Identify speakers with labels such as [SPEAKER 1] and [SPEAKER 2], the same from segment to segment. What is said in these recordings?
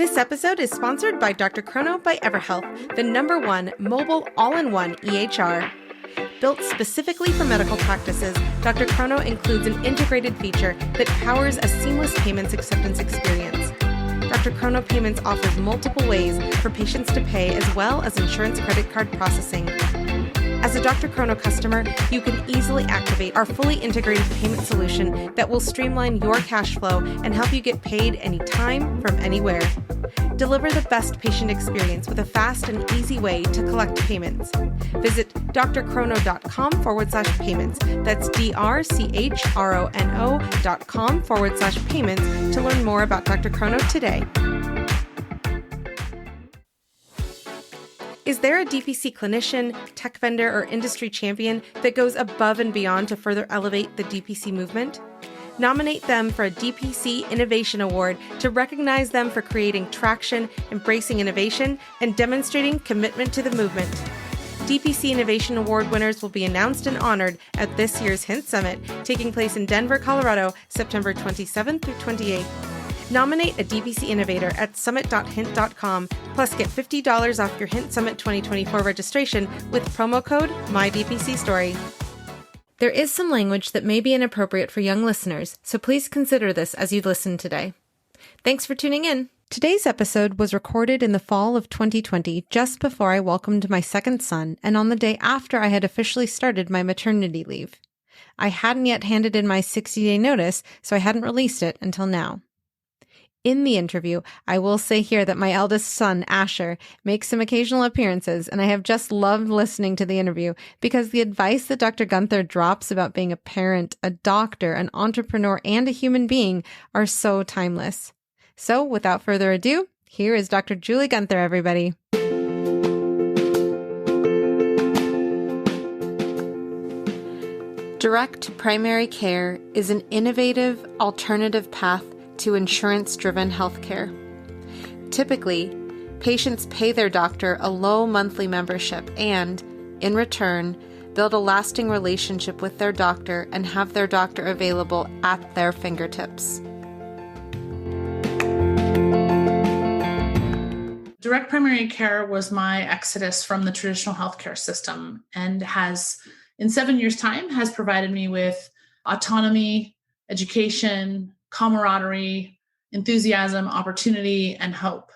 [SPEAKER 1] This episode is sponsored by Dr. Chrono by EverHealth, the #1 mobile all-in-one EHR. Built specifically for medical practices, Dr. Chrono includes an integrated feature that powers a seamless payments acceptance experience. Dr. Chrono Payments offers multiple ways for patients to pay as well as insurance credit card processing. As a Dr. Chrono customer, you can easily activate our fully integrated payment solution that will streamline your cash flow and help you get paid anytime from anywhere. Deliver the best patient experience with a fast and easy way to collect payments. Visit drchrono.com/payments. That's drchrono.com/payments to learn more about Dr. Chrono today. Is there a DPC clinician, tech vendor, or industry champion that goes above and beyond to further elevate the DPC movement? Nominate them for a DPC Innovation Award to recognize them for creating traction, embracing innovation, and demonstrating commitment to the movement. DPC Innovation Award winners will be announced and honored at this year's Hint Summit, taking place in Denver, Colorado, September 27th through 28th. Nominate a DPC innovator at summit.hint.com, plus get $50 off your Hint Summit 2024 registration with promo code My DPC Story. There is some language that may be inappropriate for young listeners, so please consider this as you listen today. Thanks for tuning in. Today's episode was recorded in the fall of 2020, just before I welcomed my second son, and on the day after I had officially started my maternity leave. I hadn't yet handed in my 60-day notice, so I hadn't released it until now. In the interview, I will say here that my eldest son, Asher, makes some occasional appearances, and I have just loved listening to the interview because the advice that Dr. Gunther drops about being a parent, a doctor, an entrepreneur, and a human being are so timeless. So, without further ado, here is Dr. Julie Gunther, everybody. Direct primary care is an innovative, alternative path to insurance-driven healthcare. Typically, patients pay their doctor a low monthly membership and, in return, build a lasting relationship with their doctor and have their doctor available at their fingertips.
[SPEAKER 2] Direct primary care was my exodus from the traditional healthcare system and has, in 7 years' time, has provided me with autonomy, education, camaraderie, enthusiasm, opportunity, and hope.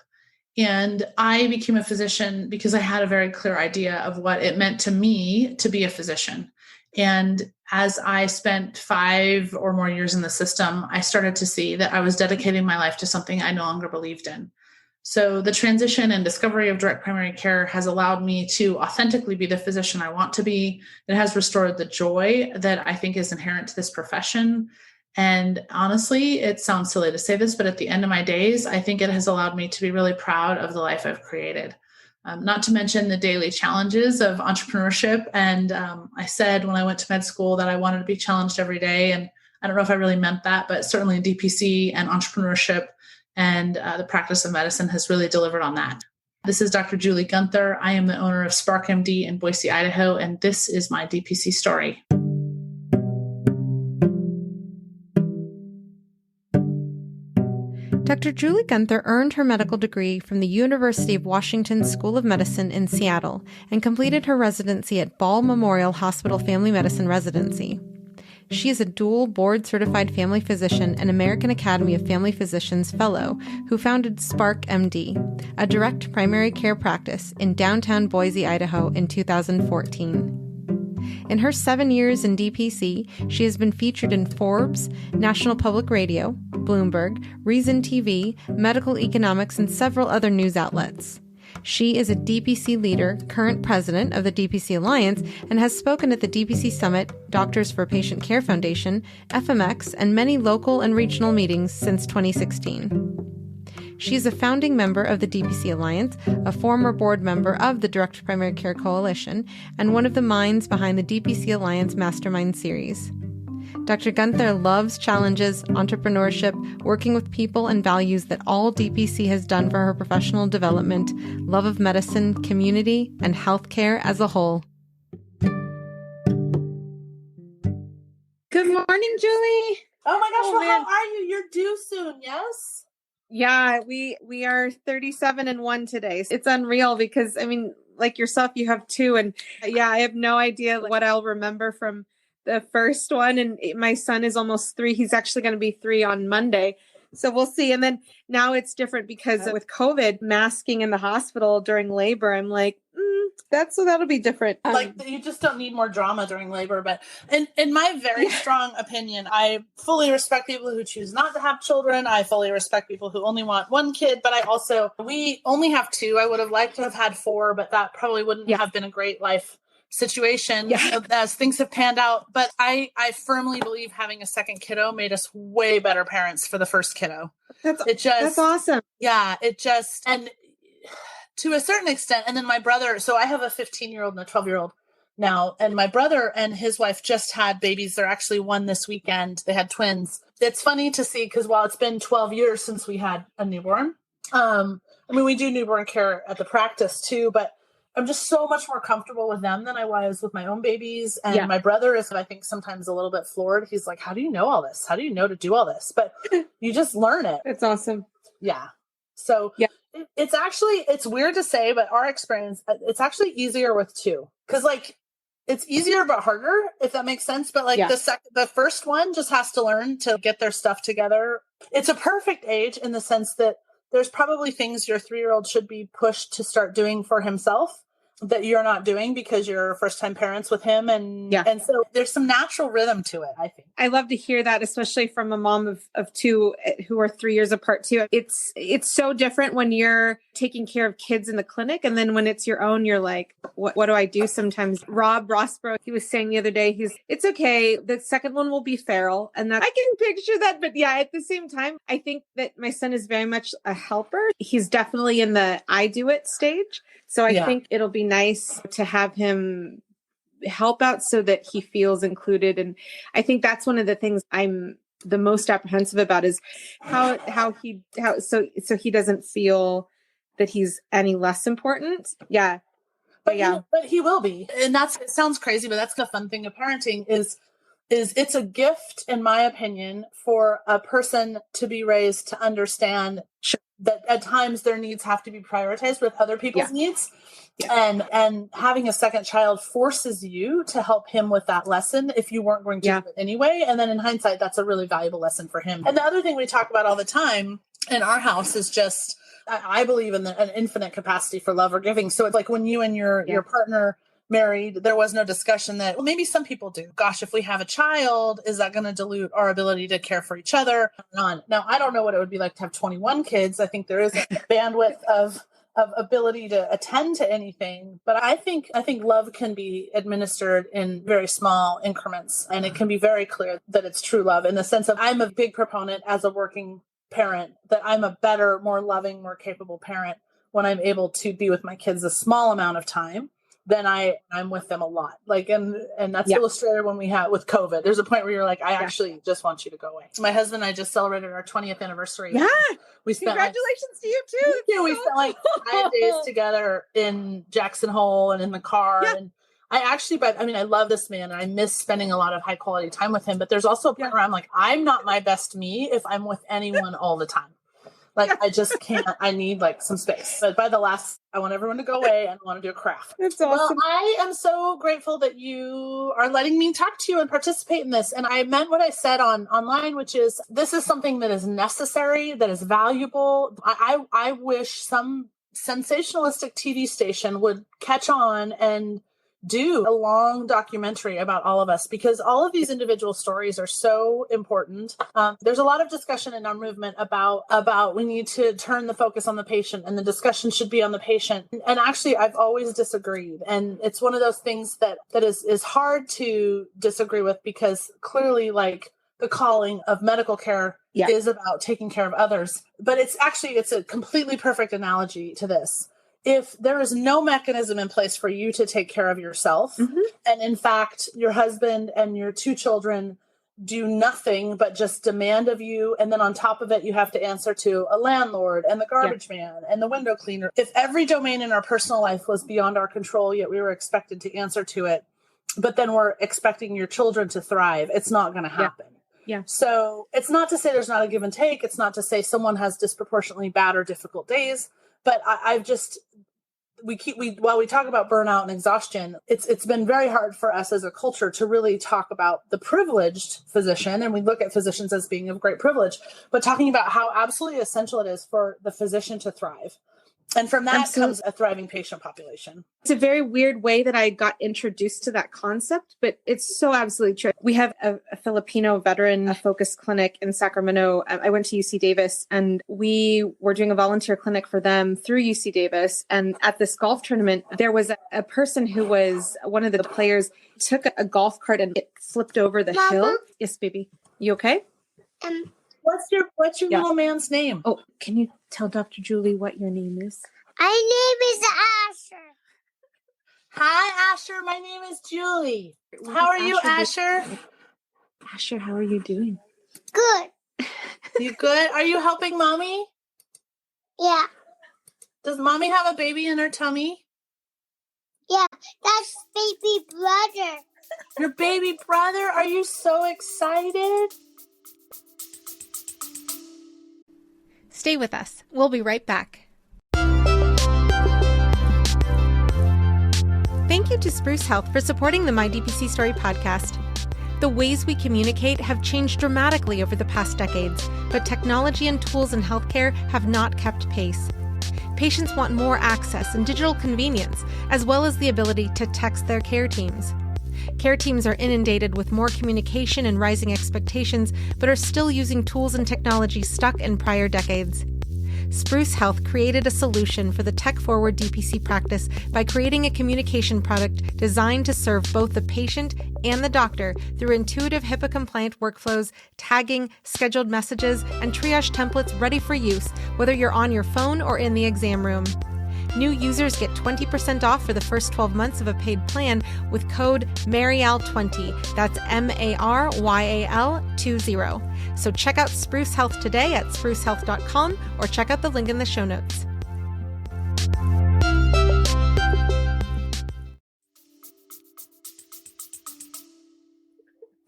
[SPEAKER 2] And I became a physician because I had a very clear idea of what it meant to me to be a physician. And as I spent 5 or more years in the system, I started to see that I was dedicating my life to something I no longer believed in. So the transition and discovery of direct primary care has allowed me to authentically be the physician I want to be. It has restored the joy that I think is inherent to this profession. And honestly, it sounds silly to say this, but at the end of my days, I think it has allowed me to be really proud of the life I've created. Not to mention the daily challenges of entrepreneurship. And I said when I went to med school that I wanted to be challenged every day. And I don't know if I really meant that, but certainly DPC and entrepreneurship and the practice of medicine has really delivered on that. This is Dr. Julie Gunther. I am the owner of sparkMD in Boise, Idaho, and this is my DPC story.
[SPEAKER 1] Dr. Julie Gunther earned her medical degree from the University of Washington School of Medicine in Seattle and completed her residency at Ball Memorial Hospital Family Medicine Residency. She is a dual board-certified family physician and American Academy of Family Physicians Fellow who founded sparkMD, a direct primary care practice in downtown Boise, Idaho in 2014. In her 7 years in DPC, she has been featured in Forbes, National Public Radio, Bloomberg, Reason TV, Medical Economics, and several other news outlets. She is a DPC leader, current president of the DPC Alliance, and has spoken at the DPC Summit, Doctors for Patient Care Foundation, FMX, and many local and regional meetings since 2016. She is a founding member of the DPC Alliance, a former board member of the Direct Primary Care Coalition, and one of the minds behind the DPC Alliance Mastermind series. Dr. Gunther loves challenges, entrepreneurship, working with people, and values that all DPC has done for her professional development, love of medicine, community, and healthcare as a whole. Good morning, Julie.
[SPEAKER 3] Oh my gosh, how are you? You're due soon, yes?
[SPEAKER 1] Yeah, we are 37 and 1 today. It's unreal because I mean, like yourself, you have two, and yeah, I have no idea what I'll remember from the first one. And my son is almost 3. He's actually going to be 3 on Monday. So we'll see. And then now it's different because with COVID, masking in the hospital during labor, I'm like, that'll be different.
[SPEAKER 2] Like you just don't need more drama during labor. But in my very strong opinion, I fully respect people who choose not to have children. I fully respect people who only want 1 kid, but we only have 2. I would have liked to have had 4, but that probably wouldn't have been a great life situation as things have panned out. But I firmly believe having a second kiddo made us way better parents for the first kiddo. That's awesome. Yeah, and to a certain extent. And then my brother, so I have a 15-year-old and a 12-year-old now, and my brother and his wife just had babies. They're actually 1 this weekend. They had twins. It's funny to see because while it's been 12 years since we had a newborn, we do newborn care at the practice too, but I'm just so much more comfortable with them than I was with my own babies. And my brother is, I think, sometimes a little bit floored. He's like, how do you know all this? How do you know to do all this? But you just learn it.
[SPEAKER 1] It's awesome.
[SPEAKER 2] Yeah. So it's weird to say, but our experience, it's actually easier with 2 because it's easier, but harder, if that makes sense. But the first one just has to learn to get their stuff together. It's a perfect age in the sense that there's probably things your 3-year-old should be pushed to start doing for himself that you're not doing because you're first time parents with him. And so there's some natural rhythm to it, I think.
[SPEAKER 1] I love to hear that, especially from a mom of 2 who are 3 years apart too. It's so different when you're taking care of kids in the clinic. And then when it's your own, you're like, what do I do sometimes? Rob Rossborough, he was saying the other day, it's okay. The second one will be feral. And that I can picture that. But yeah, at the same time, I think that my son is very much a helper. He's definitely in the I do it stage. So I think it'll be nice to have him help out so that he feels included. And I think that's one of the things I'm the most apprehensive about is how he he doesn't feel that he's any less important. Yeah.
[SPEAKER 2] But he will be. And it sounds crazy, but that's the fun thing of parenting is it's a gift, in my opinion, for a person to be raised to understand that at times their needs have to be prioritized with other people's needs. Yeah. And having a second child forces you to help him with that lesson if you weren't going to do it anyway. And then in hindsight, that's a really valuable lesson for him. And the other thing we talk about all the time in our house is just, I believe in an infinite capacity for love or giving. So it's like when you and your partner married, there was no discussion that, well, maybe some people do. Gosh, if we have a child, is that going to dilute our ability to care for each other? None. Now, I don't know what it would be like to have 21 kids. I think there is a bandwidth of ability to attend to anything. But I think love can be administered in very small increments. And it can be very clear that it's true love in the sense of I'm a big proponent as a working parent that I'm a better, more loving, more capable parent when I'm able to be with my kids a small amount of time than I'm with them a lot. And that's illustrated when we had with COVID. There's a point where you're like, I actually just want you to go away. My husband and I just celebrated our 20th anniversary.
[SPEAKER 1] Yeah.
[SPEAKER 2] We spent
[SPEAKER 1] congratulations to you too.
[SPEAKER 2] Yeah, we spent 5 days together in Jackson Hole and in the car. Yeah. And I love this man and I miss spending a lot of high quality time with him. But there's also a point where I'm like, I'm not my best me if I'm with anyone all the time. I just can't, I need some space. But by the last, I want everyone to go away and I want to do a craft.
[SPEAKER 1] That's awesome.
[SPEAKER 2] Well, I am so grateful that you are letting me talk to you and participate in this. And I meant what I said online, which is this is something that is necessary, that is valuable. I wish some sensationalistic TV station would catch on and do a long documentary about all of us because all of these individual stories are so important. There's a lot of discussion in our movement about we need to turn the focus on the patient and the discussion should be on the patient. And actually, I've always disagreed. And it's one of those things that is hard to disagree with because clearly the calling of medical care is about taking care of others. But it's a completely perfect analogy to this. If there is no mechanism in place for you to take care of yourself, and in fact, your husband and your 2 children do nothing but just demand of you, and then on top of it, you have to answer to a landlord and the garbage man and the window cleaner. If every domain in our personal life was beyond our control, yet we were expected to answer to it, but then we're expecting your children to thrive, it's not going to happen.
[SPEAKER 1] Yeah.
[SPEAKER 3] So it's not to say there's not a give and take. It's not to say someone has disproportionately bad or difficult days, but I've just, while we talk about burnout and exhaustion, it's been very hard for us as a culture to really talk about the privileged physician. And we look at physicians as being of great privilege, but talking about how absolutely essential it is for the physician to thrive. And from that comes a thriving patient population.
[SPEAKER 1] It's a very weird way that I got introduced to that concept, but it's so absolutely true. We have a Filipino veteran focused clinic in Sacramento. I went to UC Davis, and we were doing a volunteer clinic for them through UC Davis. And at this golf tournament, there was a person who was one of the players, took a golf cart and it flipped over the hill. Yes, baby. You okay?
[SPEAKER 3] What's your little man's name?
[SPEAKER 1] Oh, can you tell Dr. Julie what your name is?
[SPEAKER 4] My name is Asher.
[SPEAKER 3] Hi, Asher. My name is Julie. How are you, Asher?
[SPEAKER 1] Asher, how are you doing?
[SPEAKER 4] Good.
[SPEAKER 3] You good? Are you helping mommy?
[SPEAKER 4] Yeah.
[SPEAKER 3] Does mommy have a baby in her tummy?
[SPEAKER 4] Yeah. That's baby brother.
[SPEAKER 3] Your baby brother? Are you so excited?
[SPEAKER 1] Stay with us. We'll be right back. Thank you to Spruce Health for supporting the My DPC Story podcast. The ways we communicate have changed dramatically over the past decades, but technology and tools in healthcare have not kept pace. Patients want more access and digital convenience, as well as the ability to text their care teams. Care teams are inundated with more communication and rising expectations, but are still using tools and technology stuck in prior decades. Spruce Health created a solution for the tech-forward DPC practice by creating a communication product designed to serve both the patient and the doctor through intuitive HIPAA-compliant workflows, tagging, scheduled messages, and triage templates ready for use, whether you're on your phone or in the exam room. New users get 20% off for the first 12 months of a paid plan with code MARYAL20. That's MARYAL20. So check out Spruce Health today at sprucehealth.com or check out the link in the show notes.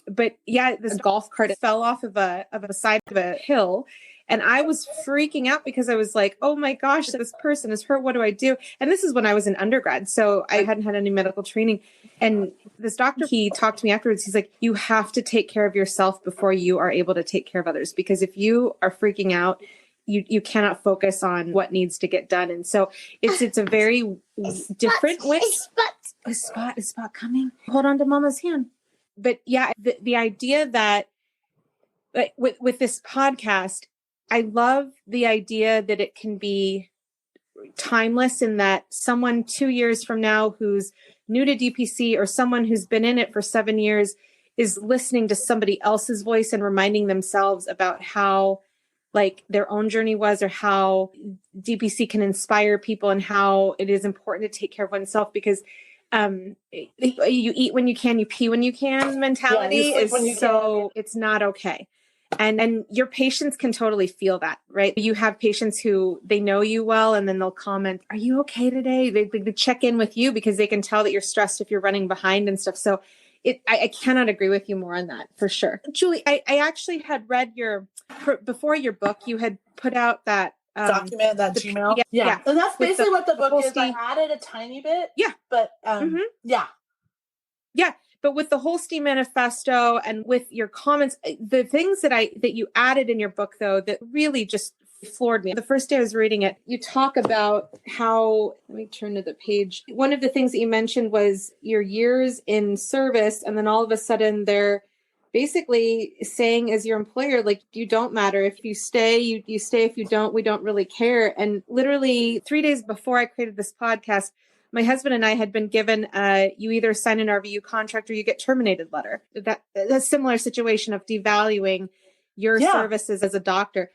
[SPEAKER 1] But yeah, this golf cart fell off of a side of a hill. And I was freaking out because I was like, oh my gosh, this person is hurt. What do I do? And this is when I was in undergrad. So I hadn't had any medical training. And this doctor, he talked to me afterwards. He's like, you have to take care of yourself before you are able to take care of others. Because if you are freaking out, you cannot focus on what needs to get done. And so it's a very different way. A spot coming. Hold on to mama's hand. But yeah, the idea that with this podcast, I love the idea that it can be timeless in that someone 2 years from now who's new to DPC or someone who's been in it for 7 years is listening to somebody else's voice and reminding themselves about how like their own journey was or how DPC can inspire people and how it is important to take care of oneself because you eat when you can, you pee when you can mentality it's not okay. And your patients can totally feel that, right? You have patients who they know you well, and then they'll comment, are you okay today? They check in with you because they can tell that you're stressed if you're running behind and stuff. So I cannot agree with you more on that for sure. Julie, I actually had read before your book, you had put out that
[SPEAKER 3] document, that Gmail. Yeah. And that's basically what the book is. I added a tiny bit.
[SPEAKER 1] Yeah.
[SPEAKER 3] But yeah.
[SPEAKER 1] But with the Holstein Manifesto and with your comments, the things that you added in your book, though, that really just floored me. The first day I was reading it, you talk about how, let me turn to the page. One of the things that you mentioned was your years in service. And then all of a sudden they're basically saying as your employer, like, you don't matter. If you stay, you stay. If you don't, we don't really care. And literally 3 days before I created this podcast, my husband and I had been given you either sign an RVU contract or you get terminated letter. That's a similar situation of devaluing your services as a doctor.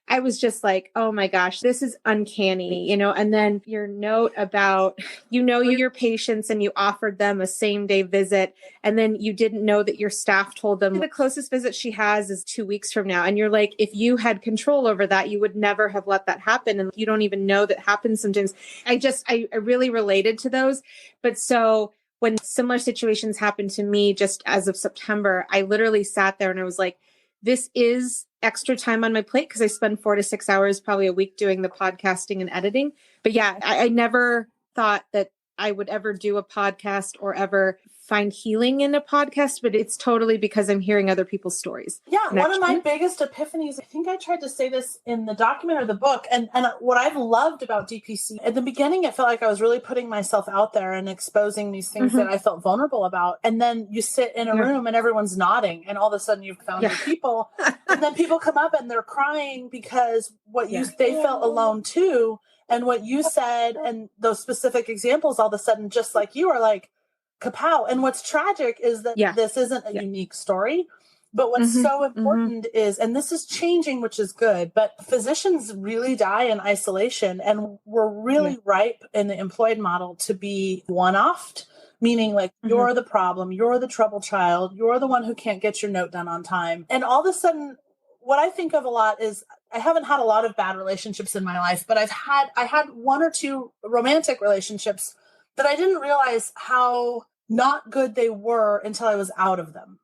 [SPEAKER 1] I was just like, oh my gosh, this is uncanny, and then your note about, your patients and you offered them a same day visit. And then you didn't know that your staff told them the closest visit she has is 2 weeks from now. And you're like, if you had control over that, you would never have let that happen. And you don't even know that happens sometimes. I really related to those. But so when similar situations happened to me just as of September, I literally sat there and I was like, this is extra time on my plate because I spend 4 to 6 hours probably a week doing the podcasting and editing. But yeah, I never thought that I would ever do a podcast or ever find healing in a podcast, but it's totally because I'm hearing other people's stories.
[SPEAKER 3] Yeah, one of my biggest epiphanies, I think I tried to say this in the document or the book, and what I've loved about DPC, at the beginning, it felt like I was really putting myself out there and exposing these things that I felt vulnerable about. And then you sit in a room and everyone's nodding, and all of a sudden you've found your people. And then people come up and they're crying because they felt alone too. And what you said and those specific examples, all of a sudden, just like you are like, kapow. And what's tragic is that this isn't a unique story, but what's so important is, and this is changing, which is good, but physicians really die in isolation, and we're really ripe in the employed model to be one-offed, meaning like you're the problem, you're the trouble child, you're the one who can't get your note done on time. And all of a sudden, what I think of a lot is I haven't had a lot of bad relationships in my life, but I had 1 or 2 romantic relationships that I didn't realize how not good they were until I was out of them,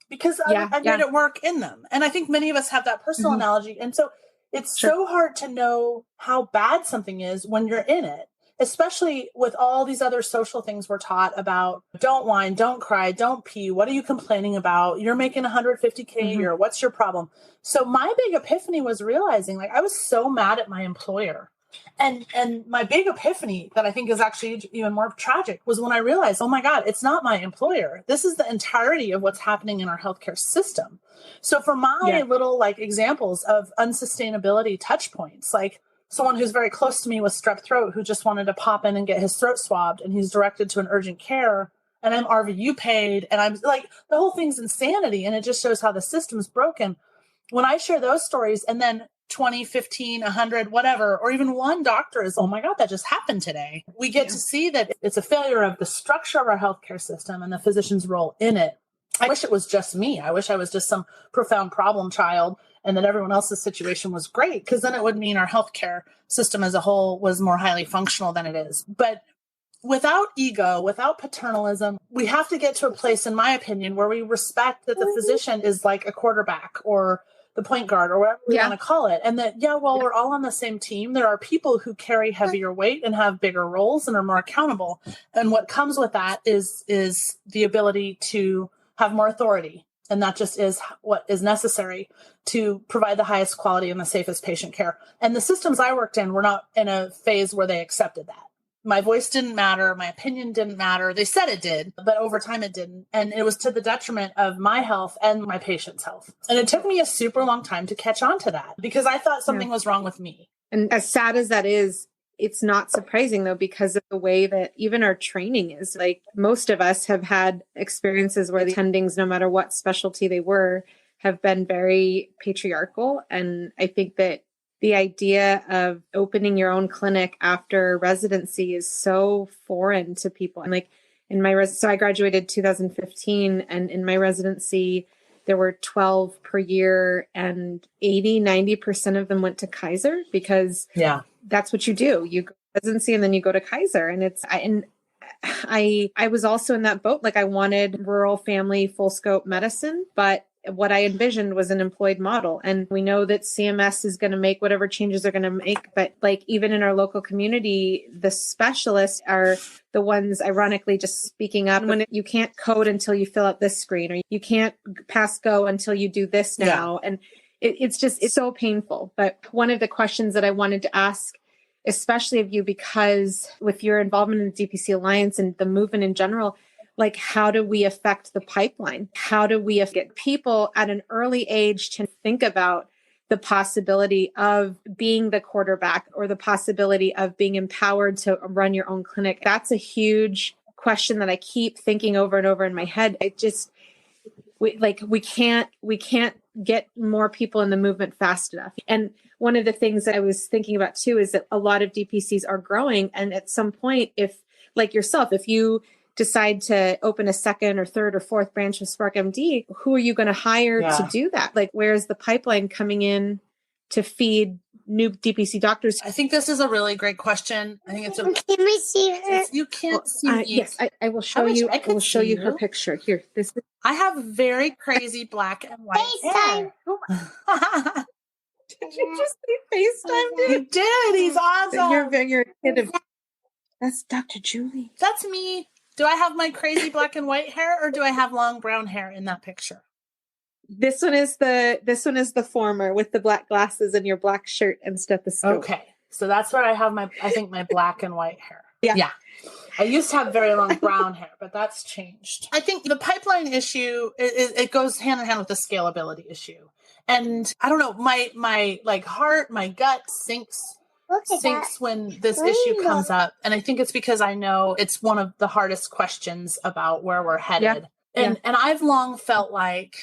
[SPEAKER 3] because I made it work in them. And I think many of us have that personal analogy. And so it's so hard to know how bad something is when you're in it, especially with all these other social things we're taught about. Don't whine, don't cry, don't pee. What are you complaining about? You're making $150K a year. What's your problem? So my big epiphany was realizing, like, I was so mad at my employer. And my big epiphany that I think is actually even more tragic was when I realized, oh my God, it's not my employer. This is the entirety of what's happening in our healthcare system. So for my little like examples of unsustainability touch points, like someone who's very close to me with strep throat who just wanted to pop in and get his throat swabbed, and he's directed to an urgent care, and I'm RVU paid, and I'm like, the whole thing's insanity. And it just shows how the system's broken. When I share those stories, and then 20, 15, 100, whatever, or even one doctor is, oh my God, that just happened today. We get to see that it's a failure of the structure of our healthcare system and the physician's role in it. I wish it was just me. I wish I was just some profound problem child and that everyone else's situation was great, because then it would mean our healthcare system as a whole was more highly functional than it is. But without ego, without paternalism, we have to get to a place, in my opinion, where we respect that the physician is like a quarterback or the point guard or whatever we want to call it. And that, we're all on the same team. There are people who carry heavier weight and have bigger roles and are more accountable. And what comes with that is the ability to have more authority. And that just is what is necessary to provide the highest quality and the safest patient care. And the systems I worked in were not in a phase where they accepted that. My voice didn't matter. My opinion didn't matter. They said it did, but over time it didn't. And it was to the detriment of my health and my patient's health. And it took me a super long time to catch on to that because I thought something was wrong with me.
[SPEAKER 1] And as sad as that is, it's not surprising though, because of the way that even our training is. Like, most of us have had experiences where the attendings, no matter what specialty they were, have been very patriarchal. And I think that the idea of opening your own clinic after residency is so foreign to people. And like in my so I graduated 2015, and in my residency, there were 12 per year, and 90% of them went to Kaiser, because that's what you do. You go to residency and then you go to Kaiser. And I was also in that boat. Like, I wanted rural family full scope medicine, but what I envisioned was an employed model. And we know that CMS is going to make whatever changes they're going to make. But like, even in our local community, the specialists are the ones, ironically, just speaking up when you can't code until you fill out this screen, or you can't pass go until you do this now. And it's so painful. But one of the questions that I wanted to ask, especially of you, because with your involvement in the DPC Alliance and the movement in general, like, how do we affect the pipeline? How do we get people at an early age to think about the possibility of being the quarterback, or the possibility of being empowered to run your own clinic? That's a huge question that I keep thinking over and over in my head. We can't get more people in the movement fast enough. And one of the things that I was thinking about too is that a lot of DPCs are growing. And at some point, if like yourself, if you decide to open a second or third or fourth branch of sparkMD, who are you going to hire to do that? Like, where's the pipeline coming in to feed new DPC doctors?
[SPEAKER 3] I think this is a really great question. I think it's a.
[SPEAKER 4] Can we see her?
[SPEAKER 3] You can't see me.
[SPEAKER 1] Yes, I will show
[SPEAKER 3] wish
[SPEAKER 1] you.
[SPEAKER 3] I
[SPEAKER 1] I
[SPEAKER 3] could
[SPEAKER 1] will show
[SPEAKER 3] see
[SPEAKER 1] you her
[SPEAKER 3] you.
[SPEAKER 1] picture. Here, this is.
[SPEAKER 3] I have very crazy black and white hair.
[SPEAKER 1] Did you just say FaceTime?
[SPEAKER 3] You did. He's awesome.
[SPEAKER 1] You're a kid of. That's Dr. Julie.
[SPEAKER 3] That's me. Do I have my crazy black and white hair, or do I have long brown hair in that picture?
[SPEAKER 1] This one is the former with the black glasses and your black shirt and stethoscope.
[SPEAKER 3] Okay, so that's where I have my black and white hair.
[SPEAKER 1] Yeah.
[SPEAKER 3] I used to have very long brown hair, but that's changed. I think the pipeline issue it goes hand in hand with the scalability issue. And I don't know, my like heart, my gut sinks when this issue comes up. And I think it's because I know it's one of the hardest questions about where we're headed. Yeah. And I've long felt like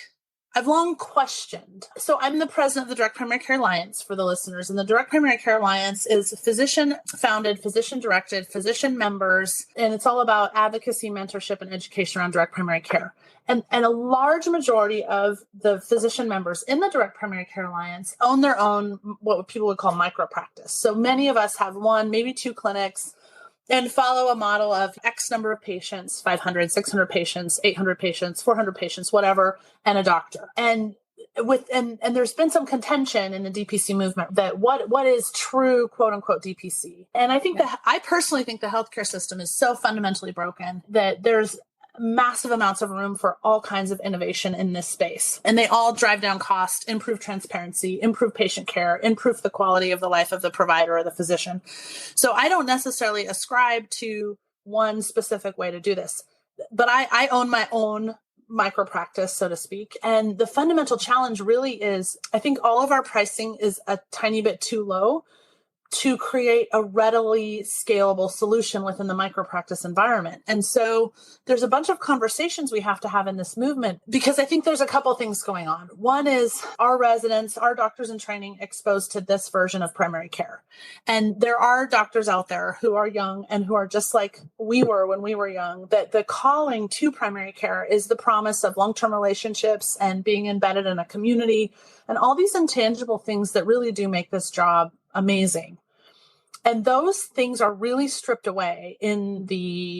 [SPEAKER 3] I've long questioned. So I'm the president of the Direct Primary Care Alliance for the listeners. And the Direct Primary Care Alliance is physician-founded, physician-directed, physician members. And it's all about advocacy, mentorship, and education around direct primary care. And a large majority of the physician members in the Direct Primary Care Alliance own their own, what people would call micro practice. So many of us have one, maybe two clinics, and follow a model of X number of patients, 500, 600 patients, 800 patients, 400 patients, whatever, and a doctor. And there's been some contention in the DPC movement that what is true, quote unquote, DPC. And I think that I personally think the healthcare system is so fundamentally broken that there's massive amounts of room for all kinds of innovation in this space. And they all drive down cost, improve transparency, improve patient care, improve the quality of the life of the provider or the physician. So I don't necessarily ascribe to one specific way to do this, but I own my own micro practice, so to speak. And the fundamental challenge really is, I think all of our pricing is a tiny bit too low to create a readily scalable solution within the micropractice environment. And so there's a bunch of conversations we have to have in this movement, because I think there's a couple things going on. One is our residents, our doctors in training exposed to this version of primary care. And there are doctors out there who are young and who are just like we were when we were young, that the calling to primary care is the promise of long-term relationships and being embedded in a community and all these intangible things that really do make this job amazing. And those things are really stripped away in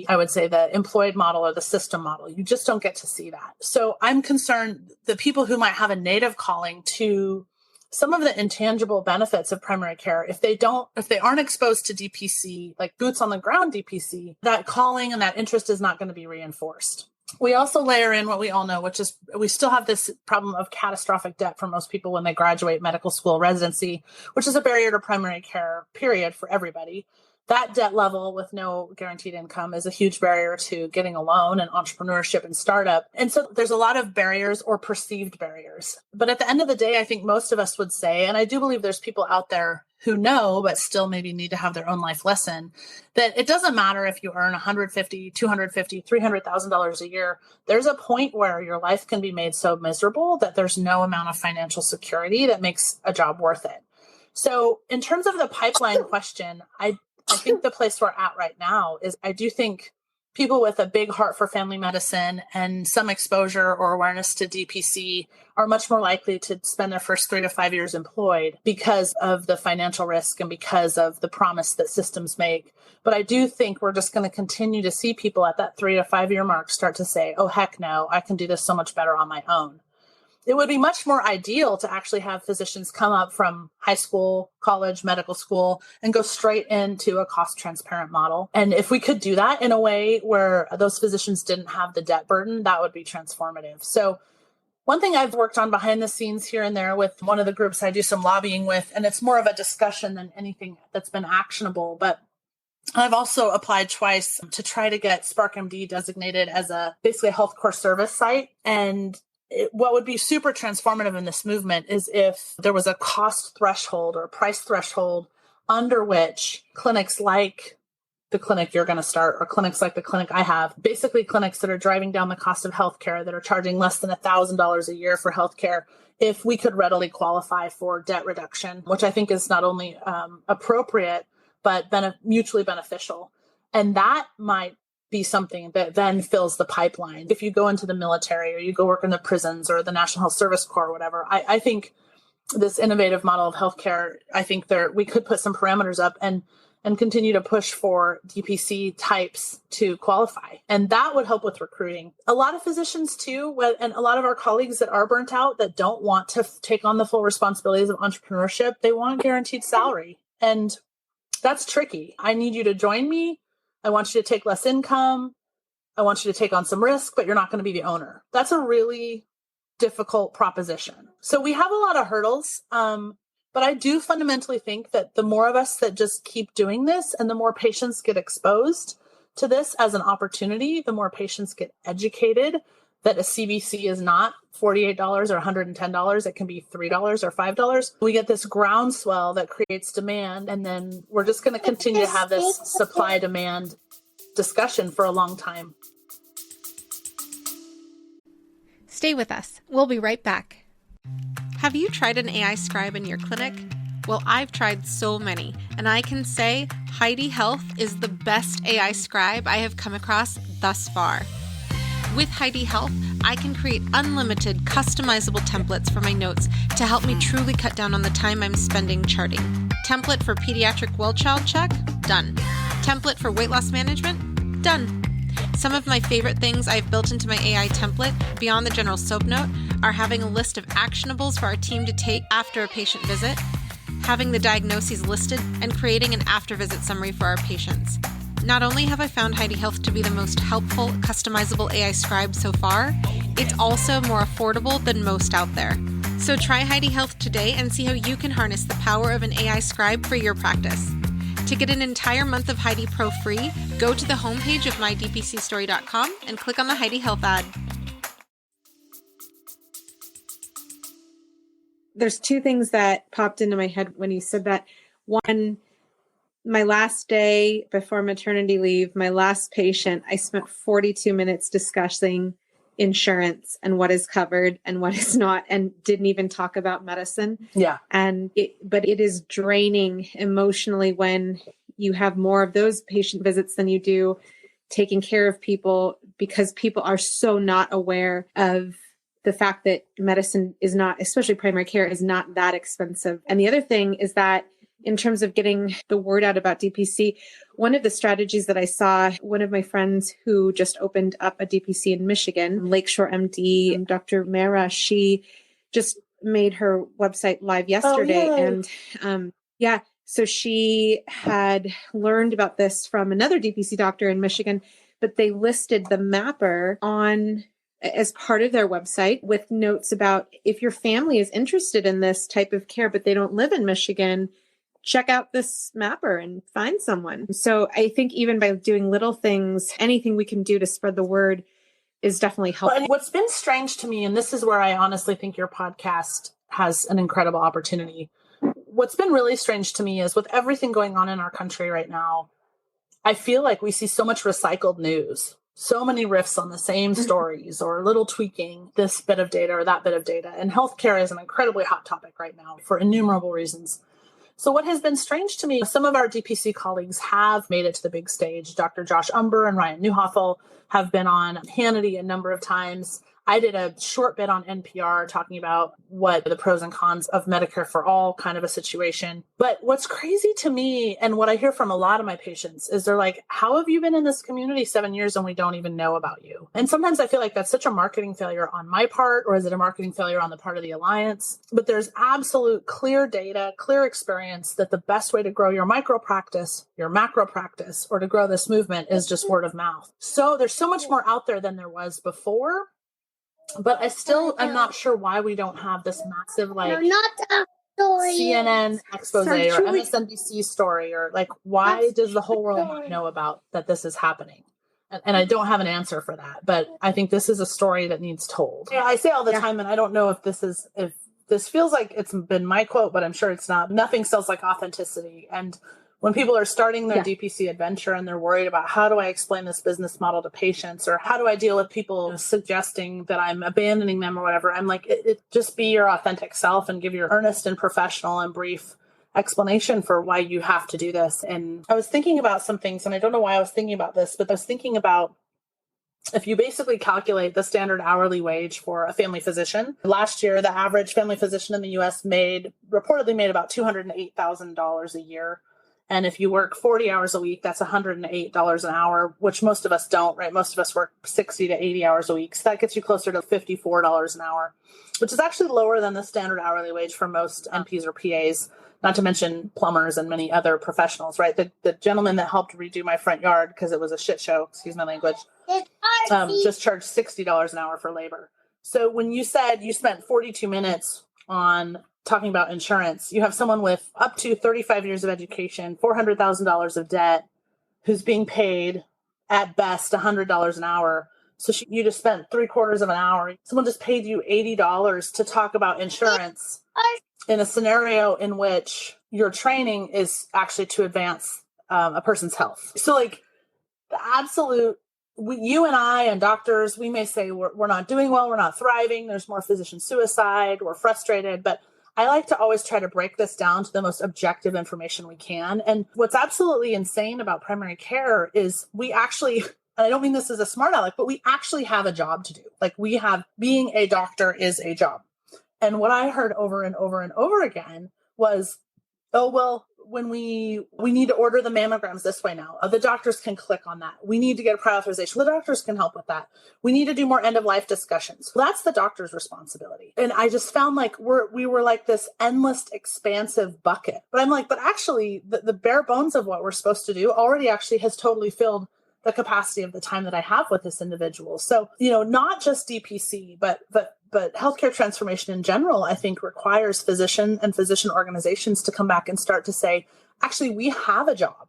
[SPEAKER 3] I would say, the employed model or the system model. You just don't get to see that. So I'm concerned that people who might have a native calling to some of the intangible benefits of primary care, if they aren't exposed to DPC, like boots on the ground DPC, that calling and that interest is not going to be reinforced. We also layer in what we all know, which is we still have this problem of catastrophic debt for most people when they graduate medical school residency, which is a barrier to primary care, period, for everybody. That debt level with no guaranteed income is a huge barrier to getting a loan and entrepreneurship and startup. And so there's a lot of barriers or perceived barriers. But at the end of the day, I think most of us would say, and I do believe there's people out there who know, but still maybe need to have their own life lesson, that it doesn't matter if you earn $150,000, $250,000, $300,000 a year. There's a point where your life can be made so miserable that there's no amount of financial security that makes a job worth it. So in terms of the pipeline question, I think the place we're at right now is I do think people with a big heart for family medicine and some exposure or awareness to DPC are much more likely to spend their first 3 to 5 years employed because of the financial risk and because of the promise that systems make. But I do think we're just going to continue to see people at that 3 to 5 year mark start to say, oh, heck no, I can do this so much better on my own. It would be much more ideal to actually have physicians come up from high school, college, medical school, and go straight into a cost transparent model. And if we could do that in a way where those physicians didn't have the debt burden, that would be transformative. So one thing I've worked on behind the scenes here and there with one of the groups I do some lobbying with, and it's more of a discussion than anything that's been actionable, but I've also applied twice to try to get sparkMD designated as basically a health core service site. And what would be super transformative in this movement is if there was a cost threshold or price threshold under which clinics like the clinic you're going to start or clinics like the clinic I have, basically clinics that are driving down the cost of healthcare, that are charging less than $1,000 a year for healthcare, if we could readily qualify for debt reduction, which I think is not only appropriate, but mutually beneficial. And that might be something that then fills the pipeline. If you go into the military or you go work in the prisons or the National Health Service Corps or whatever, I think this innovative model of healthcare, I think we could put some parameters up and continue to push for DPC types to qualify. And that would help with recruiting. A lot of physicians too, and a lot of our colleagues that are burnt out, that don't want to take on the full responsibilities of entrepreneurship, they want guaranteed salary. And that's tricky. I need you to join me. I want you to take less income. I want you to take on some risk, but you're not going to be the owner. That's a really difficult proposition. So we have a lot of hurdles. But I do fundamentally think that the more of us that just keep doing this and the more patients get exposed to this as an opportunity, the more patients get educated that a CBC is not $48 or $110. It can be $3 or $5. We get this groundswell that creates demand. And then we're just going to continue to have this supply demand discussion for a long time.
[SPEAKER 1] Stay with us. We'll be right back. Have you tried an AI scribe in your clinic? Well, I've tried so many, and I can say Heidi Health is the best AI scribe I have come across thus far. With Heidi Health, I can create unlimited customizable templates for my notes to help me truly cut down on the time I'm spending charting. Template for pediatric well child check? Done. Template for weight loss management? Done. Some of my favorite things I've built into my AI template, beyond the general soap note, are having a list of actionables for our team to take after a patient visit, having the diagnoses listed, and creating an after-visit summary for our patients. Not only have I found Heidi Health to be the most helpful, customizable AI scribe so far, it's also more affordable than most out there. So try Heidi Health today and see how you can harness the power of an AI scribe for your practice. To get an entire month of Heidi Pro free, go to the homepage of mydpcstory.com and click on the Heidi Health ad. There's two things that popped into my head when you said that. One, my last day before maternity leave, my last patient, I spent 42 minutes discussing insurance and what is covered and what is not, and didn't even talk about medicine.
[SPEAKER 3] Yeah.
[SPEAKER 1] But it is draining emotionally when you have more of those patient visits than you do taking care of people, because people are so not aware of the fact that medicine is not, especially primary care, is not that expensive. And the other thing is that in terms of getting the word out about DPC, one of the strategies that I saw, one of my friends who just opened up a DPC in Michigan, Lakeshore MD, Dr. Mara, she just made her website live yesterday. And so she had learned about this from another DPC doctor in Michigan, but they listed the mapper on as part of their website with notes about if your family is interested in this type of care, but they don't live in Michigan, check out this mapper and find someone. So I think even by doing little things, anything we can do to spread the word is definitely helpful.
[SPEAKER 3] And what's been strange to me, and this is where I honestly think your podcast has an incredible opportunity. What's been really strange to me is with everything going on in our country right now, I feel like we see so much recycled news, so many riffs on the same stories or a little tweaking this bit of data or that bit of data. And healthcare is an incredibly hot topic right now for innumerable reasons. So what has been strange to me, some of our DPC colleagues have made it to the big stage. Dr. Josh Umber and Ryan Neuhoffel have been on Hannity a number of times. I did a short bit on NPR talking about what the pros and cons of Medicare for all kind of a situation. But what's crazy to me, and what I hear from a lot of my patients, is they're like, how have you been in this community 7 years and we don't even know about you? And sometimes I feel like that's such a marketing failure on my part, or is it a marketing failure on the part of the Alliance? But there's absolute clear data, clear experience that the best way to grow your micro practice, your macro practice, or to grow this movement is just word of mouth. So there's so much more out there than there was before. But I'm not sure why we don't have this massive, CNN expose or MSNBC story, or why does the whole world not know about that this is happening? And I don't have an answer for that, but I think this is a story that needs told. Yeah, I say all the time, and I don't know if this feels like it's been my quote, but I'm sure it's not. Nothing sells like authenticity. And when people are starting their DPC adventure and they're worried about how do I explain this business model to patients, or how do I deal with people suggesting that I'm abandoning them or whatever, I'm like, just be your authentic self and give your earnest and professional and brief explanation for why you have to do this. And I was thinking about some things, and I don't know why I was thinking about this, but I was thinking about if you basically calculate the standard hourly wage for a family physician, last year, the average family physician in the US reportedly made about $208,000 a year. And if you work 40 hours a week, that's $108 an hour, which most of us don't, right? Most of us work 60 to 80 hours a week. So that gets you closer to $54 an hour, which is actually lower than the standard hourly wage for most NPs or PAs, not to mention plumbers and many other professionals, right? The gentleman that helped redo my front yard, because it was a shit show, excuse my language, just charged $60 an hour for labor. So when you said you spent 42 minutes on talking about insurance, you have someone with up to 35 years of education, $400,000 of debt, who's being paid at best $100 an hour. So you just spent 3/4 of an hour. Someone just paid you $80 to talk about insurance in a scenario in which your training is actually to advance a person's health. So like the absolute, you and I and doctors, we may say we're not doing well, we're not thriving, there's more physician suicide, we're frustrated, but I like to always try to break this down to the most objective information we can. And what's absolutely insane about primary care is we actually, and I don't mean this as a smart aleck, but we actually have a job to do. Like being a doctor is a job. And what I heard over and over and over again was, oh, well, when we need to order the mammograms this way now, the doctors can click on that. We need to get a prior authorization. The doctors can help with that. We need to do more end of life discussions. That's the doctor's responsibility. And I just found like we were like this endless, expansive bucket. But I'm like, but actually the bare bones of what we're supposed to do already actually has totally filled the capacity of the time that I have with this individual. So, not just DPC, but healthcare transformation in general, I think requires physician and physician organizations to come back and start to say, actually, we have a job.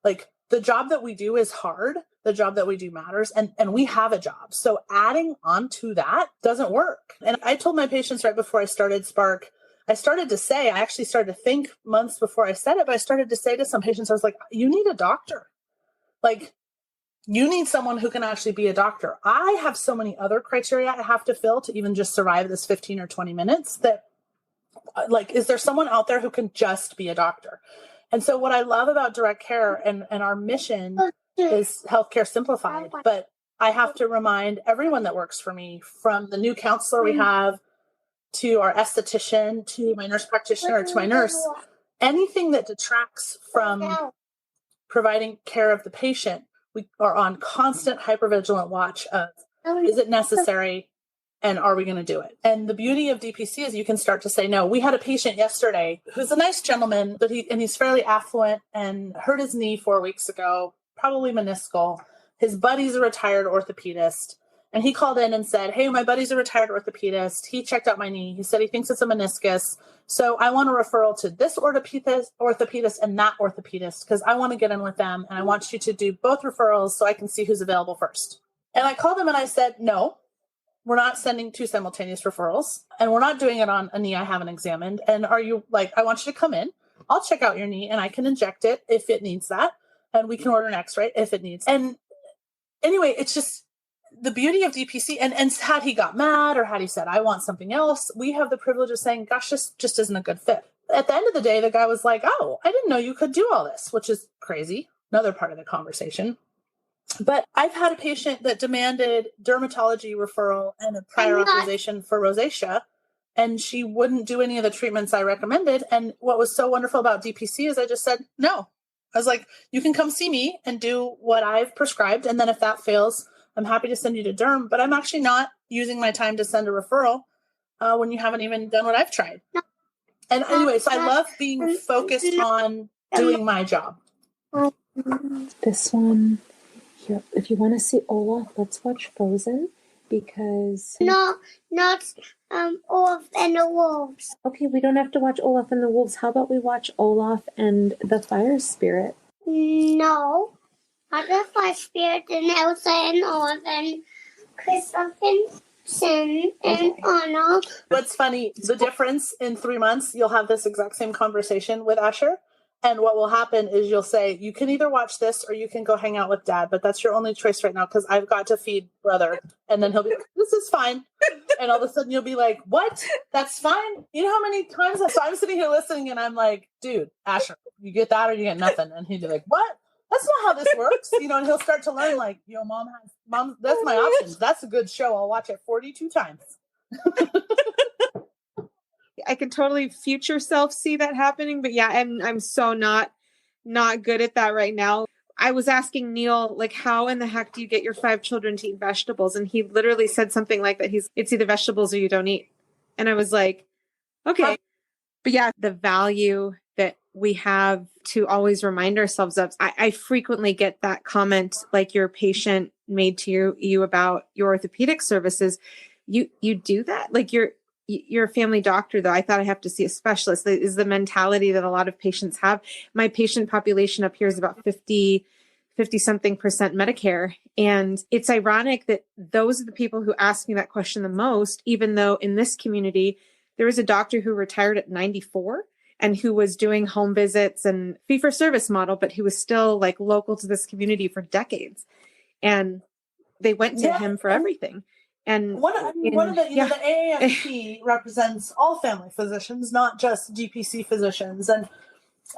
[SPEAKER 3] Like the job that we do is hard. The job that we do matters. And we have a job. So adding on to that doesn't work. And I told my patients right before I started Spark, I actually started to think months before I said it, but I started to say to some patients, I was like, you need a doctor. Like, you need someone who can actually be a doctor. I have so many other criteria I have to fill to even just survive this 15 or 20 minutes that, like, is there someone out there who can just be a doctor? And so what I love about direct care and our mission is healthcare simplified. But I have to remind everyone that works for me, from the new counselor we have to our esthetician, to my nurse practitioner, to my nurse, anything that detracts from providing care of the patient, we are on constant hypervigilant watch of, is it necessary? And are we going to do it? And the beauty of DPC is you can start to say, no. We had a patient yesterday who's a nice gentleman, but he's fairly affluent and hurt his knee 4 weeks ago, probably meniscal. His buddy's a retired orthopedist. And he called in and said, hey, my buddy's a retired orthopedist. He checked out my knee. He said he thinks it's a meniscus. So I want a referral to this orthopedist and that orthopedist, because I want to get in with them. And I want you to do both referrals so I can see who's available first. And I called him and I said, no, we're not sending two simultaneous referrals. And we're not doing it on a knee I haven't examined. And I want you to come in. I'll check out your knee and I can inject it if it needs that. And we can order an x-ray if it needs. And anyway, it's just the beauty of DPC. And had he got mad or had he said, I want something else, we have the privilege of saying, gosh, this just isn't a good fit. At the end of the day, the guy was like, oh, I didn't know you could do all this, which is crazy. Another part of the conversation. But I've had a patient that demanded dermatology referral and a prior authorization for rosacea, and she wouldn't do any of the treatments I recommended. And what was so wonderful about DPC is I just said, no. I was like, you can come see me and do what I've prescribed. And then if that fails, I'm happy to send you to derm, but I'm actually not using my time to send a referral when you haven't even done what I've tried. And anyway, so I love being focused on doing my job.
[SPEAKER 5] This one here, if you want to see Olaf, let's watch Frozen, because...
[SPEAKER 4] No, not Olaf and the Wolves.
[SPEAKER 5] Okay, we don't have to watch Olaf and the Wolves. How about we watch Olaf and the Fire Spirit?
[SPEAKER 4] No. Not the Fire Spirit and Elsa and Olaf and Kristoff and Sin and Anna.
[SPEAKER 3] What's funny, the difference in 3 months, you'll have this exact same conversation with Asher. And what will happen is you'll say, you can either watch this or you can go hang out with Dad, but that's your only choice right now because I've got to feed brother. And then he'll be like, this is fine. And all of a sudden you'll be like, what? That's fine? You know how many times? So I'm sitting here listening and I'm like, dude, Asher, you get that or you get nothing? And he'd be like, what? that's not how this works. And he'll start to learn like, mom, that's my options. That's a good show. I'll watch it 42 times.
[SPEAKER 1] I can totally future self see that happening, but yeah, I'm so not good at that right now. I was asking Neil, like, how in the heck do you get your 5 children to eat vegetables? And he literally said something like that. It's either vegetables or you don't eat. And I was like, okay. But yeah, the value that we have to always remind ourselves of. I frequently get that comment, like your patient made to you about your orthopedic services. You do that? Like you're a family doctor, though. I thought I have to see a specialist. That is the mentality that a lot of patients have. My patient population up here is about 50 something percent Medicare. And it's ironic that those are the people who ask me that question the most, even though in this community, there was a doctor who retired at 94 and who was doing home visits and fee-for-service model, but he was still like local to this community for decades. And they went to him for everything. And
[SPEAKER 3] the AAFP represents all family physicians, not just DPC physicians. And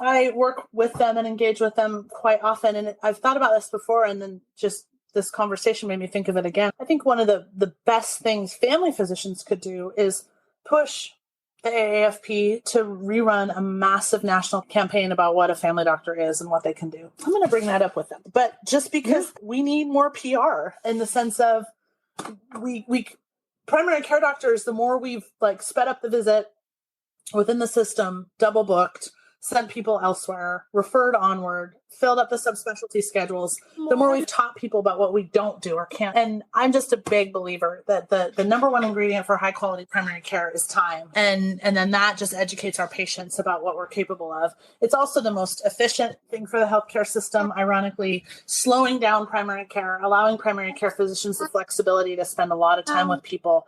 [SPEAKER 3] I work with them and engage with them quite often. And I've thought about this before, and then just this conversation made me think of it again. I think one of the best things family physicians could do is push the AAFP to rerun a massive national campaign about what a family doctor is and what they can do. I'm going to bring that up with them. But just because we need more PR in the sense of we primary care doctors, the more we've like sped up the visit within the system, double booked, sent people elsewhere, referred onward, filled up the subspecialty schedules, the more we've taught people about what we don't do or can't. And I'm just a big believer that the number one ingredient for high quality primary care is time. And then that just educates our patients about what we're capable of. It's also the most efficient thing for the healthcare system, ironically, slowing down primary care, allowing primary care physicians the flexibility to spend a lot of time with people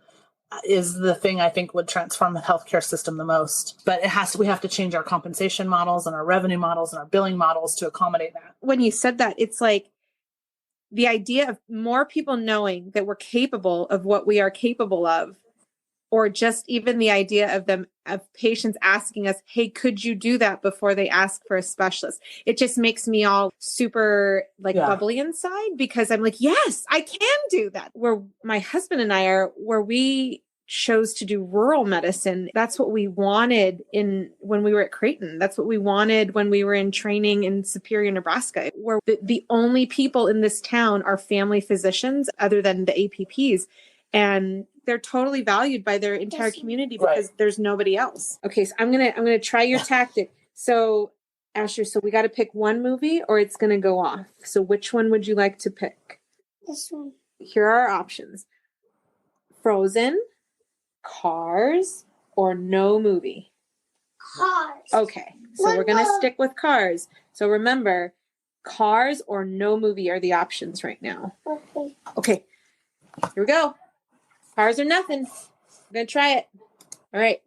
[SPEAKER 3] is the thing I think would transform the healthcare system the most. But we have to change our compensation models and our revenue models and our billing models to accommodate that.
[SPEAKER 1] When you said that, it's like the idea of more people knowing that we're capable of what we are capable of, or just even the idea of patients asking us, hey, could you do that before they ask for a specialist? It just makes me all super bubbly inside, because I'm like, yes, I can do that. Where my husband and I are, where we chose to do rural medicine. That's what we wanted when we were at Creighton. That's what we wanted when we were in training in Superior, Nebraska, where the only people in this town are family physicians other than the APPs. And they're totally valued by their entire community because there's nobody else. Okay, so I'm gonna try your tactic. So Asher, we got to pick one movie or it's gonna go off. So which one would you like to pick?
[SPEAKER 4] This one.
[SPEAKER 1] Here are our options: Frozen, Cars, or no movie.
[SPEAKER 4] Cars.
[SPEAKER 1] Okay, so we're gonna stick with Cars. So remember, Cars or no movie are the options right now. Okay, here we go. Cars or nothing. I'm going to try it. All right.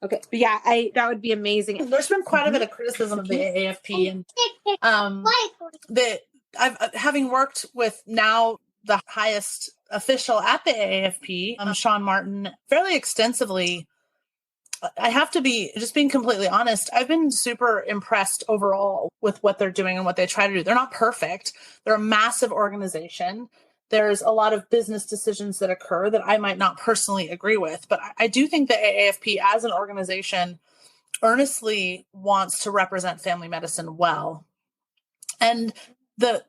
[SPEAKER 1] Okay. But yeah, that would be amazing.
[SPEAKER 3] There's been quite a bit of criticism of the AAFP, and having worked with now the highest official at the AAFP, Sean Martin, fairly extensively. I have to be just being completely honest. I've been super impressed overall with what they're doing and what they try to do. They're not perfect. They're a massive organization. There's a lot of business decisions that occur that I might not personally agree with, but I do think the AAFP as an organization earnestly wants to represent family medicine well. And the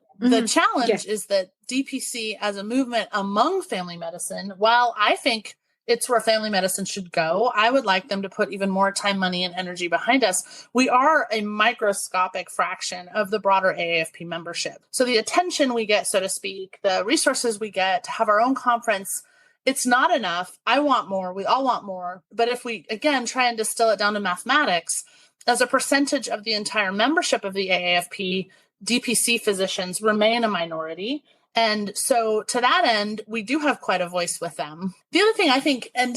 [SPEAKER 3] challenge is that DPC as a movement among family medicine, while I think it's where family medicine should go, I would like them to put even more time, money, and energy behind us. We are a microscopic fraction of the broader AAFP membership. So the attention we get, so to speak, the resources we get to have our own conference, it's not enough. I want more. We all want more. But if we, again, try and distill it down to mathematics, as a percentage of the entire membership of the AAFP, DPC physicians remain a minority. And so to that end, we do have quite a voice with them. The other thing I think, and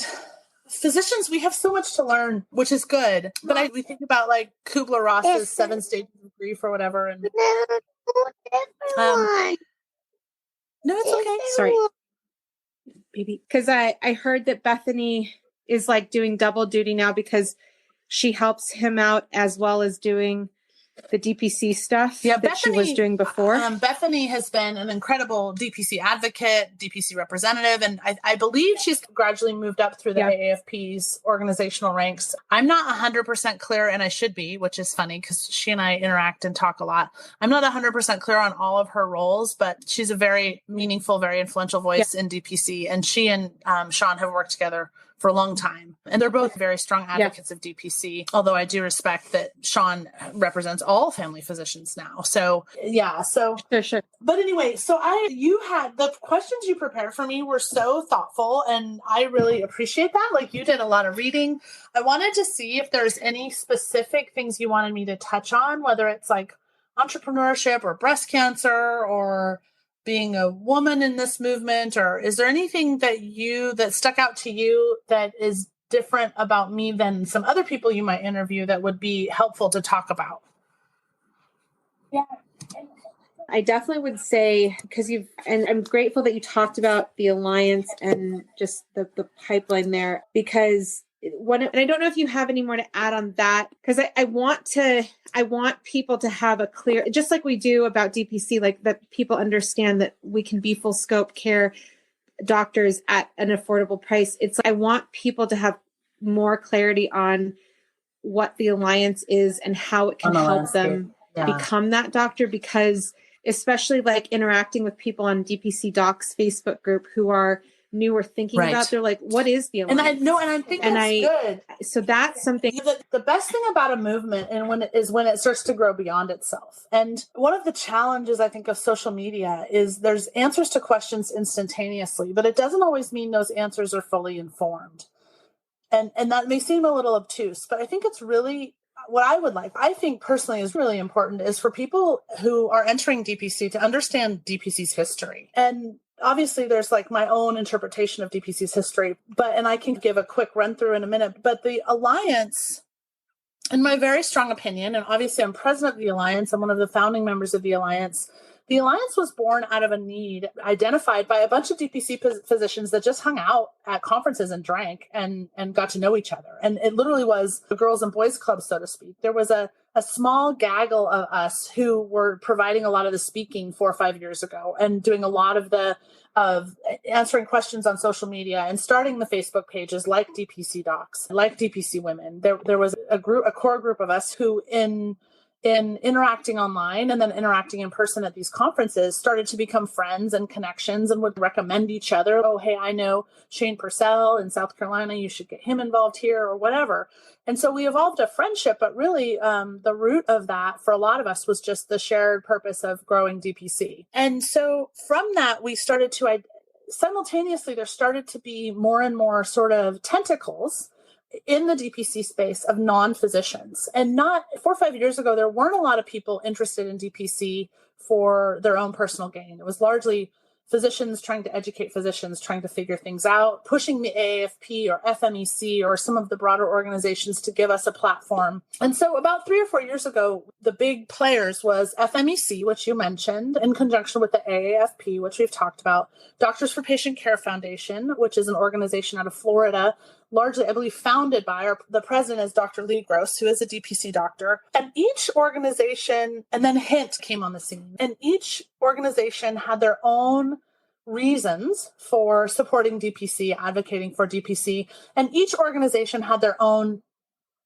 [SPEAKER 3] physicians, we have so much to learn, which is good. But we think about like Kubler-Ross's 7 stages of grief or whatever. And no, it's okay.
[SPEAKER 1] Sorry, baby. Because I heard that Bethany is like doing double duty now because she helps him out as well as doing the DPC stuff
[SPEAKER 3] Yeah,
[SPEAKER 1] that she was doing before?
[SPEAKER 3] Bethany has been an incredible DPC advocate, DPC representative, and I believe she's gradually moved up through the AAFP's organizational ranks. I'm not 100% clear, and I should be, which is funny because she and I interact and talk a lot. I'm not 100% clear on all of her roles, but she's a very meaningful, very influential voice in DPC, and she and Sean have worked together for a long time. And they're both very strong advocates of DPC, although I do respect that Sean represents all family physicians now. So yeah, so
[SPEAKER 1] Sure.
[SPEAKER 3] But anyway, so you had the questions you prepared for me were so thoughtful, and I really appreciate that. Like, you did a lot of reading. I wanted to see if there's any specific things you wanted me to touch on, whether it's like entrepreneurship or breast cancer or being a woman in this movement, or is there anything that stuck out to you that is different about me than some other people you might interview that would be helpful to talk about?
[SPEAKER 1] Yeah. I definitely would say, and I'm grateful that you talked about the alliance and just the pipeline there, because and I don't know if you have any more to add on that, because I want people to have a clear, just like we do about DPC, like that people understand that we can be full scope care doctors at an affordable price. I want people to have more clarity on what the alliance is and how it can help them become that doctor, because especially like interacting with people on DPC Docs Facebook group who are new or thinking about, they're like, what is the alliance?
[SPEAKER 3] And I think that's good.
[SPEAKER 1] So that's something.
[SPEAKER 3] The best thing about a movement is when it starts to grow beyond itself. And one of the challenges, I think, of social media is there's answers to questions instantaneously, but it doesn't always mean those answers are fully informed. And that may seem a little obtuse, but I think it's really what I think personally is really important is for people who are entering DPC to understand DPC's history. And obviously there's like my own interpretation of DPC's history, and I can give a quick run through in a minute, but the Alliance, in my very strong opinion, and obviously I'm president of the Alliance, I'm one of the founding members of the Alliance. The Alliance was born out of a need identified by a bunch of DPC physicians that just hung out at conferences and drank and got to know each other. And it literally was a girls and boys club, so to speak. There was a small gaggle of us who were providing a lot of the speaking 4 or 5 years ago and doing a lot of answering questions on social media and starting the Facebook pages like DPC Docs, like DPC Women. There was a core group of us who in interacting online and then interacting in person at these conferences started to become friends and connections and would recommend each other. Oh, hey, I know Shane Purcell in South Carolina. You should get him involved here or whatever. And so we evolved a friendship, but really the root of that for a lot of us was just the shared purpose of growing DPC. And so from that, we started to simultaneously, there started to be more and more sort of tentacles in the DPC space of non-physicians. And not 4 or 5 years ago, there weren't a lot of people interested in DPC for their own personal gain. It was largely physicians trying to educate physicians, trying to figure things out, pushing the AAFP or FMEC or some of the broader organizations to give us a platform. And so about 3 or 4 years ago, the big players was FMEC, which you mentioned, in conjunction with the AAFP, which we've talked about, Doctors for Patient Care Foundation, which is an organization out of Florida, largely, I believe, founded by the president is Dr. Lee Gross, who is a DPC doctor. And each organization, and then HINT came on the scene, and each organization had their own reasons for supporting DPC, advocating for DPC, and each organization had their own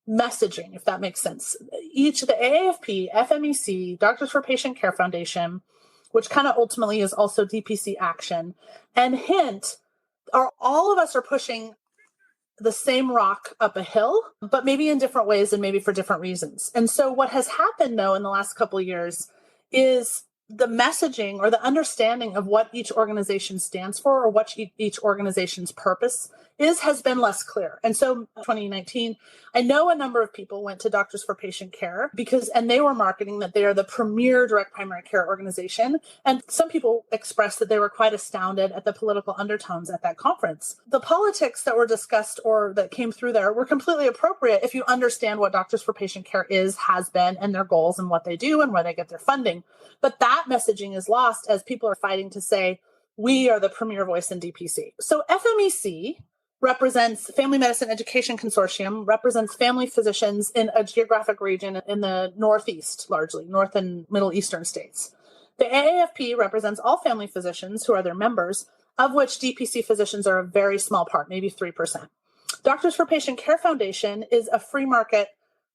[SPEAKER 3] messaging, if that makes sense. The AAFP, FMEC, Doctors for Patient Care Foundation, which kind of ultimately is also DPC Action, and HINT, all of us are pushing the same rock up a hill, but maybe in different ways and maybe for different reasons. And so what has happened, though, in the last couple of years is the messaging or the understanding of what each organization stands for or what each organization's purpose has been less clear. And so 2019, I know a number of people went to Doctors for Patient Care and they were marketing that they are the premier direct primary care organization. And some people expressed that they were quite astounded at the political undertones at that conference. The politics that were discussed or that came through there were completely appropriate if you understand what Doctors for Patient Care has been, and their goals and what they do and where they get their funding. But that messaging is lost as people are fighting to say, we are the premier voice in DPC. So FMEC represents Family Medicine Education Consortium, represents family physicians in a geographic region in the Northeast, largely, North and Middle Eastern states. The AAFP represents all family physicians who are their members, of which DPC physicians are a very small part, maybe 3%. Doctors for Patient Care Foundation is a free market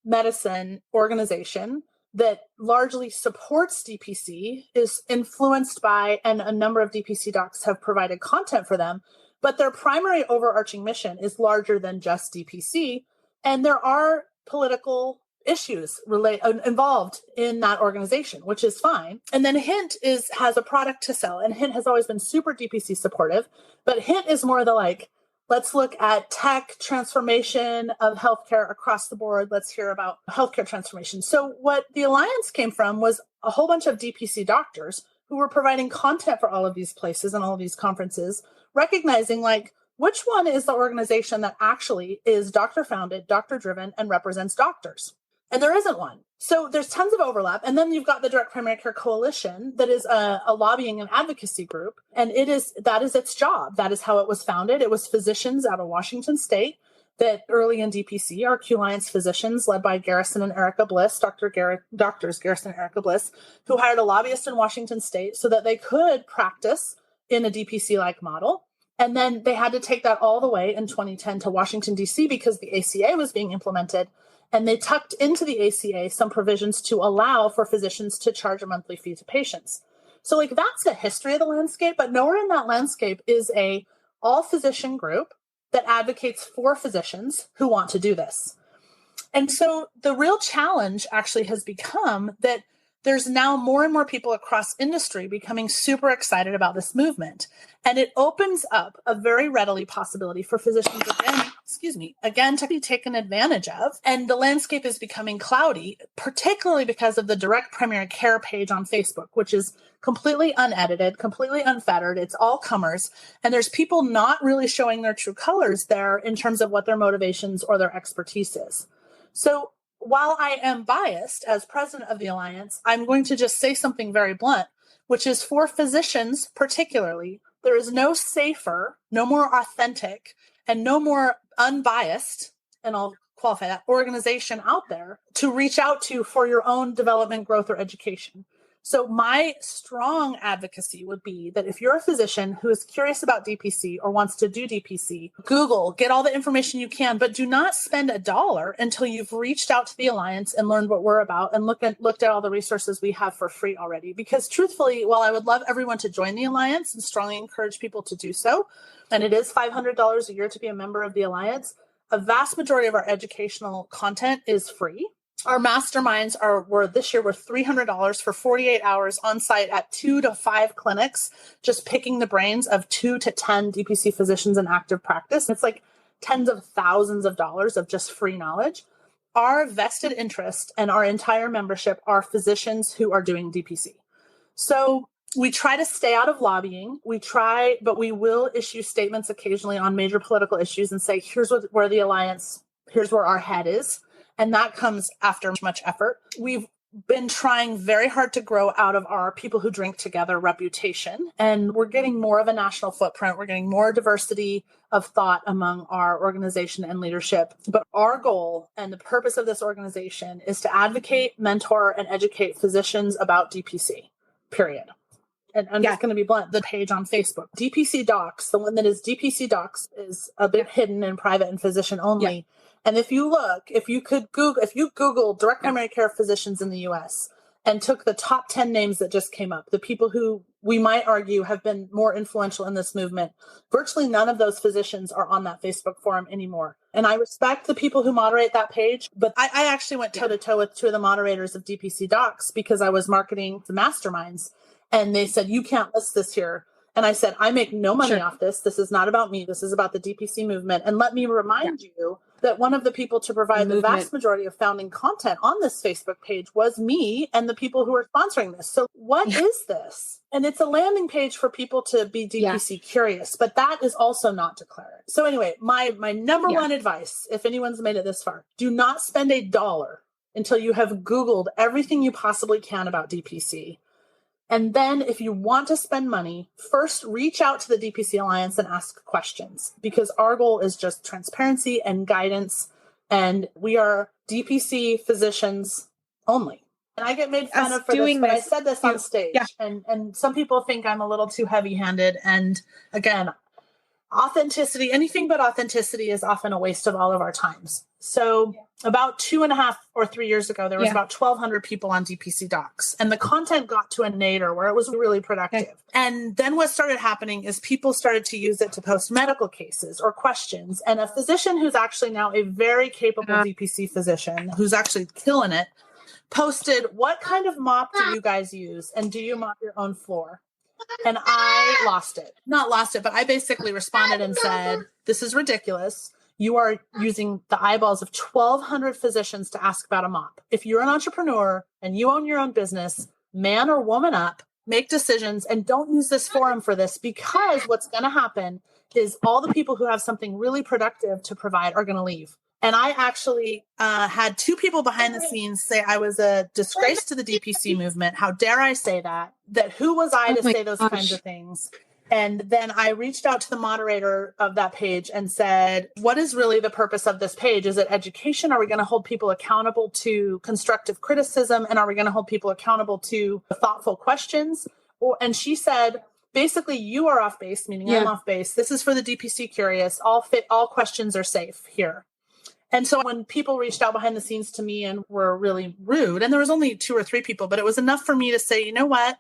[SPEAKER 3] medicine organization that largely supports DPC, is influenced by, and a number of DPC docs have provided content for them, but their primary overarching mission is larger than just DPC. And there are political issues involved in that organization, which is fine. And then Hint has a product to sell, and Hint has always been super DPC supportive, but Hint is more the let's look at tech transformation of healthcare across the board. Let's hear about healthcare transformation. So what the Alliance came from was a whole bunch of DPC doctors who were providing content for all of these places and all of these conferences, recognizing which one is the organization that actually is doctor founded, doctor driven, and represents doctors. And there isn't one. So there's tons of overlap. And then you've got the Direct Primary Care Coalition that is a lobbying and advocacy group. And that is its job. That is how it was founded. It was physicians out of Washington State that early in DPC are Q-Alliance physicians led by Garrison and Erica Bliss, doctors Garrison and Erica Bliss, who hired a lobbyist in Washington State so that they could practice in a DPC-like model. And then they had to take that all the way in 2010 to Washington, D.C. because the ACA was being implemented. And they tucked into the ACA some provisions to allow for physicians to charge a monthly fee to patients. So that's the history of the landscape, but nowhere in that landscape is a all physician group that advocates for physicians who want to do this. And so the real challenge actually has become that there's now more and more people across industry becoming super excited about this movement. And it opens up a very readily possibility for physicians again to be taken advantage of. And the landscape is becoming cloudy, particularly because of the Direct Primary Care page on Facebook, which is completely unedited, completely unfettered. It's all comers. And there's people not really showing their true colors there in terms of what their motivations or their expertise is. So while I am biased as president of the Alliance, I'm going to just say something very blunt, which is for physicians particularly, there is no safer, no more authentic, and no more unbiased, and I'll qualify that, organization out there to reach out to for your own development, growth, or education. So my strong advocacy would be that if you're a physician who is curious about DPC or wants to do DPC, Google, get all the information you can, but do not spend $1 until you've reached out to the Alliance and learned what we're about and looked at all the resources we have for free already. Because truthfully, while I would love everyone to join the Alliance and strongly encourage people to do so, and it is $500 a year to be a member of the Alliance, a vast majority of our educational content is free. Our masterminds were $300 for 48 hours on site at 2 to 5 clinics, just picking the brains of 2 to 10 DPC physicians in active practice. It's tens of thousands of dollars of just free knowledge. Our vested interest and our entire membership are physicians who are doing DPC. So we try to stay out of lobbying. But we will issue statements occasionally on major political issues and say, here's where the Alliance, here's where our head is. And that comes after much effort. We've been trying very hard to grow out of our people who drink together reputation. And we're getting more of a national footprint. We're getting more diversity of thought among our organization and leadership. But our goal and the purpose of this organization is to advocate, mentor, and educate physicians about DPC, period. And I'm just going to be blunt, the page on Facebook, DPC Docs, the one that is DPC Docs is a bit hidden and private and physician only. Yeah. And if you Google direct primary care physicians in the US and took the top 10 names that just came up, the people who we might argue have been more influential in this movement, virtually none of those physicians are on that Facebook forum anymore. And I respect the people who moderate that page, but I actually went toe to toe with 2 of the moderators of DPC Docs because I was marketing the masterminds. And they said, you can't list this here. And I said, I make no money off this. This is not about me. This is about the DPC movement. And let me remind you that one of the people to provide the vast majority of founding content on this Facebook page was me and the people who are sponsoring this. So what is this? And it's a landing page for people to be DPC curious, but that is also not declared. So anyway, my number one advice, if anyone's made it this far, do not spend $1 until you have Googled everything you possibly can about DPC. And then if you want to spend money, first reach out to the DPC Alliance and ask questions, because our goal is just transparency and guidance. And we are DPC physicians only. And I get made fun of for this, but I said this on stage. Yeah. And some people think I'm a little too heavy-handed. And again, authenticity, anything but authenticity is often a waste of all of our times. So about 2.5 or 3 years ago, there was about 1,200 people on DPC Docs, and the content got to a nadir where it was really productive. Okay. And then what started happening is people started to use it to post medical cases or questions. And a physician who's actually now a very capable DPC physician, who's actually killing it, posted, "What kind of mop do you guys use? And do you mop your own floor?" And I lost it. Not lost it, but I basically responded and said, "This is ridiculous. You are using the eyeballs of 1,200 physicians to ask about a mop. If you're an entrepreneur and you own your own business, man or woman up, make decisions, and don't use this forum for this, because what's going to happen is all the people who have something really productive to provide are going to leave." And I actually had 2 people behind the scenes say I was a disgrace to the DPC movement. How dare I say that? That who was I to say those kinds of things? And then I reached out to the moderator of that page and said, what is really the purpose of this page? Is it education? Are we going to hold people accountable to constructive criticism? And are we going to hold people accountable to thoughtful questions? And she said, basically, you are off base, meaning I'm off base. This is for the DPC curious. All questions are safe here. And so when people reached out behind the scenes to me and were really rude, and there was only 2 or 3 people, but it was enough for me to say, you know what?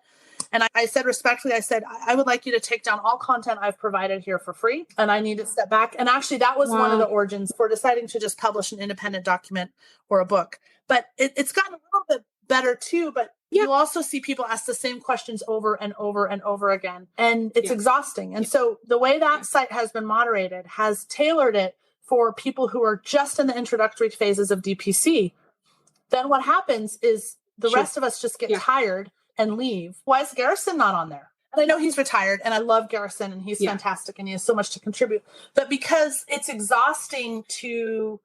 [SPEAKER 3] And I said respectfully, I said, I would like you to take down all content I've provided here for free. And I need to step back. And actually, that was one of the origins for deciding to just publish an independent document or a book. But it's gotten a little bit better too. But you also see people ask the same questions over and over and over again. And it's exhausting. And so the way that site has been moderated has tailored it for people who are just in the introductory phases of DPC. Then what happens is the rest of us just get tired and leave. Why is Garrison not on there? And I know he's retired, and I love Garrison, and he's fantastic, and he has so much to contribute. But because it's exhausting to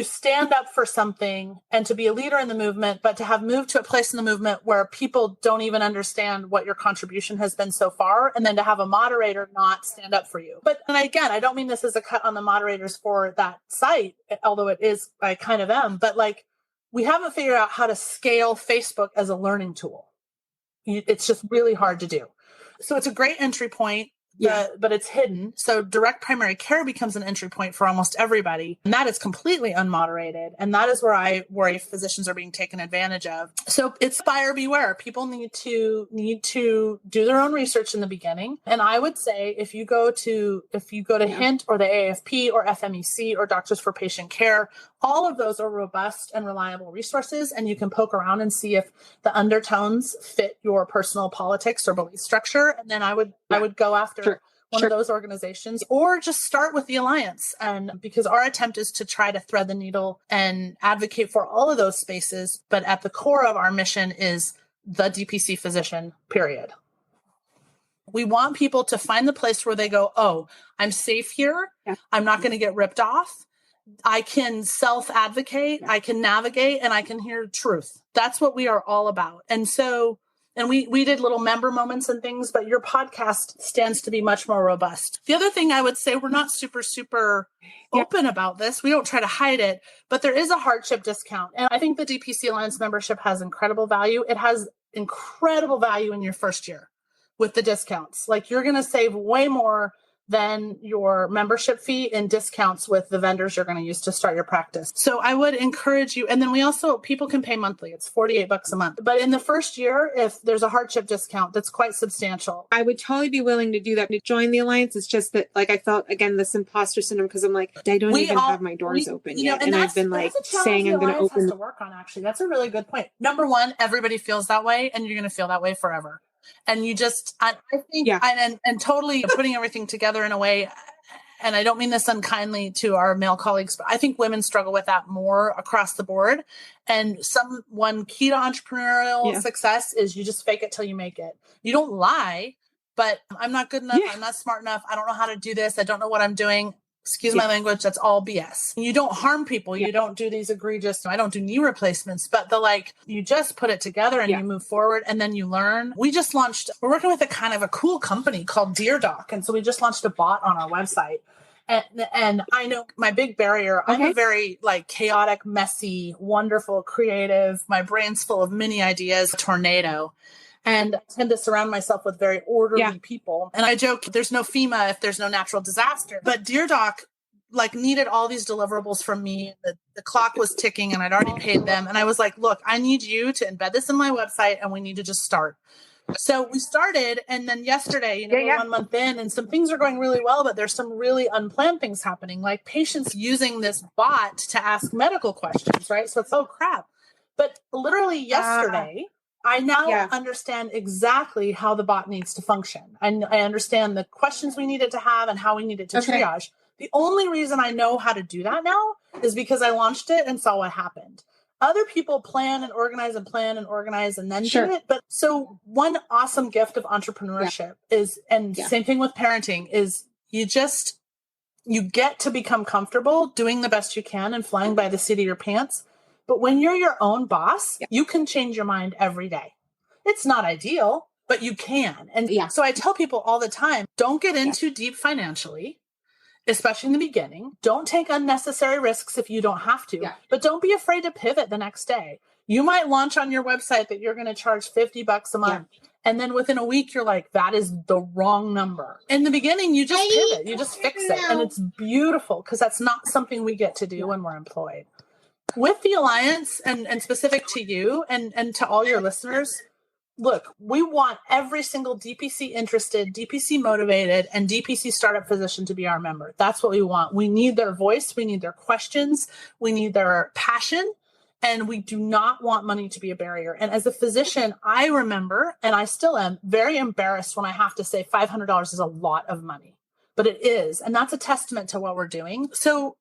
[SPEAKER 3] stand up for something and to be a leader in the movement, but to have moved to a place in the movement where people don't even understand what your contribution has been so far, and then to have a moderator not stand up for you. But, and again, I don't mean this as a cut on the moderators for that site, although it is, I kind of am, but like, we haven't figured out how to scale Facebook as a learning tool. It's just really hard to do. So it's a great entry point, but it's hidden. So direct primary care becomes an entry point for almost everybody. And that is completely unmoderated. And that is where I worry physicians are being taken advantage of. So it's buyer beware. People need to do their own research in the beginning. And I would say if you go to HINT or the AFP or FMEC or Doctors for Patient Care, all of those are robust and reliable resources, and you can poke around and see if the undertones fit your personal politics or belief structure. And then I would go after one of those organizations, or just start with the Alliance. And because our attempt is to try to thread the needle and advocate for all of those spaces, but at the core of our mission is the DPC physician, period. We want people to find the place where they go, oh, I'm safe here. I'm not going to get ripped off. I can self-advocate, I can navigate, and I can hear truth. That's what we are all about. And so, and we did little member moments and things, but your podcast stands to be much more robust. The other thing I would say, we're not super open about this. We don't try to hide it, but there is a hardship discount. And I think the DPC Alliance membership has incredible value. It has incredible value in your first year with the discounts. Like, you're going to save way more than your membership fee in discounts with the vendors you're going to use to start your practice. So I would encourage you. And then people can pay monthly. It's $48 a month. But in the first year, if there's a hardship discount, that's quite substantial.
[SPEAKER 1] I would totally be willing to do that, to join the Alliance. It's just that, like, I felt, again, this imposter syndrome, because I'm like, I don't even have my doors open yet. And I've been like saying I'm going to open.
[SPEAKER 3] Has to work on, actually. That's a really good point. Number one, everybody feels that way, and you're going to feel that way forever. And you just, I think, and totally putting everything together in a way, and I don't mean this unkindly to our male colleagues, but I think women struggle with that more across the board. And one key to entrepreneurial success is you just fake it till you make it. You don't lie, but I'm not good enough. I'm not smart enough. I don't know how to do this. I don't know what I'm doing. Excuse my language. That's all BS. You don't harm people. You don't do these egregious, I don't do knee replacements, but you just put it together and you move forward and then you learn. We're working with a kind of a cool company called DearDoc. And so we just launched a bot on our website. And I know my big barrier, I'm a very chaotic, messy, wonderful, creative, my brain's full of mini ideas, tornado. And I tend to surround myself with very orderly people. And I joke, there's no FEMA if there's no natural disaster. But DearDoc needed all these deliverables from me. The clock was ticking and I'd already paid them. And I was like, look, I need you to embed this in my website and we need to just start. So we started. And then yesterday, we're 1 month in and some things are going really well, but there's some really unplanned things happening, like patients using this bot to ask medical questions, right? So it's, oh crap. But literally yesterday, I now understand exactly how the bot needs to function. I understand the questions we need it to have and how we need it to triage. The only reason I know how to do that now is because I launched it and saw what happened. Other people plan and organize and then do it. But so one awesome gift of entrepreneurship is, and same thing with parenting, is you get to become comfortable doing the best you can and flying by the seat of your pants. But when you're your own boss, you can change your mind every day. It's not ideal, but you can. And so I tell people all the time, don't get in too deep financially, especially in the beginning. Don't take unnecessary risks if you don't have to, but don't be afraid to pivot the next day. You might launch on your website that you're going to charge $50 a month. And then within a week, you're like, that is the wrong number. In the beginning, you just pivot, you just fix it. And it's beautiful because that's not something we get to do when we're employed. With the Alliance and specific to you and to all your listeners, look, we want every single DPC interested, DPC motivated, and DPC startup physician to be our member. That's what we want. We need their voice. We need their questions. We need their passion. And we do not want money to be a barrier. And as a physician, I remember, and I still am, very embarrassed when I have to say $500 is a lot of money. But it is. And that's a testament to what we're doing. So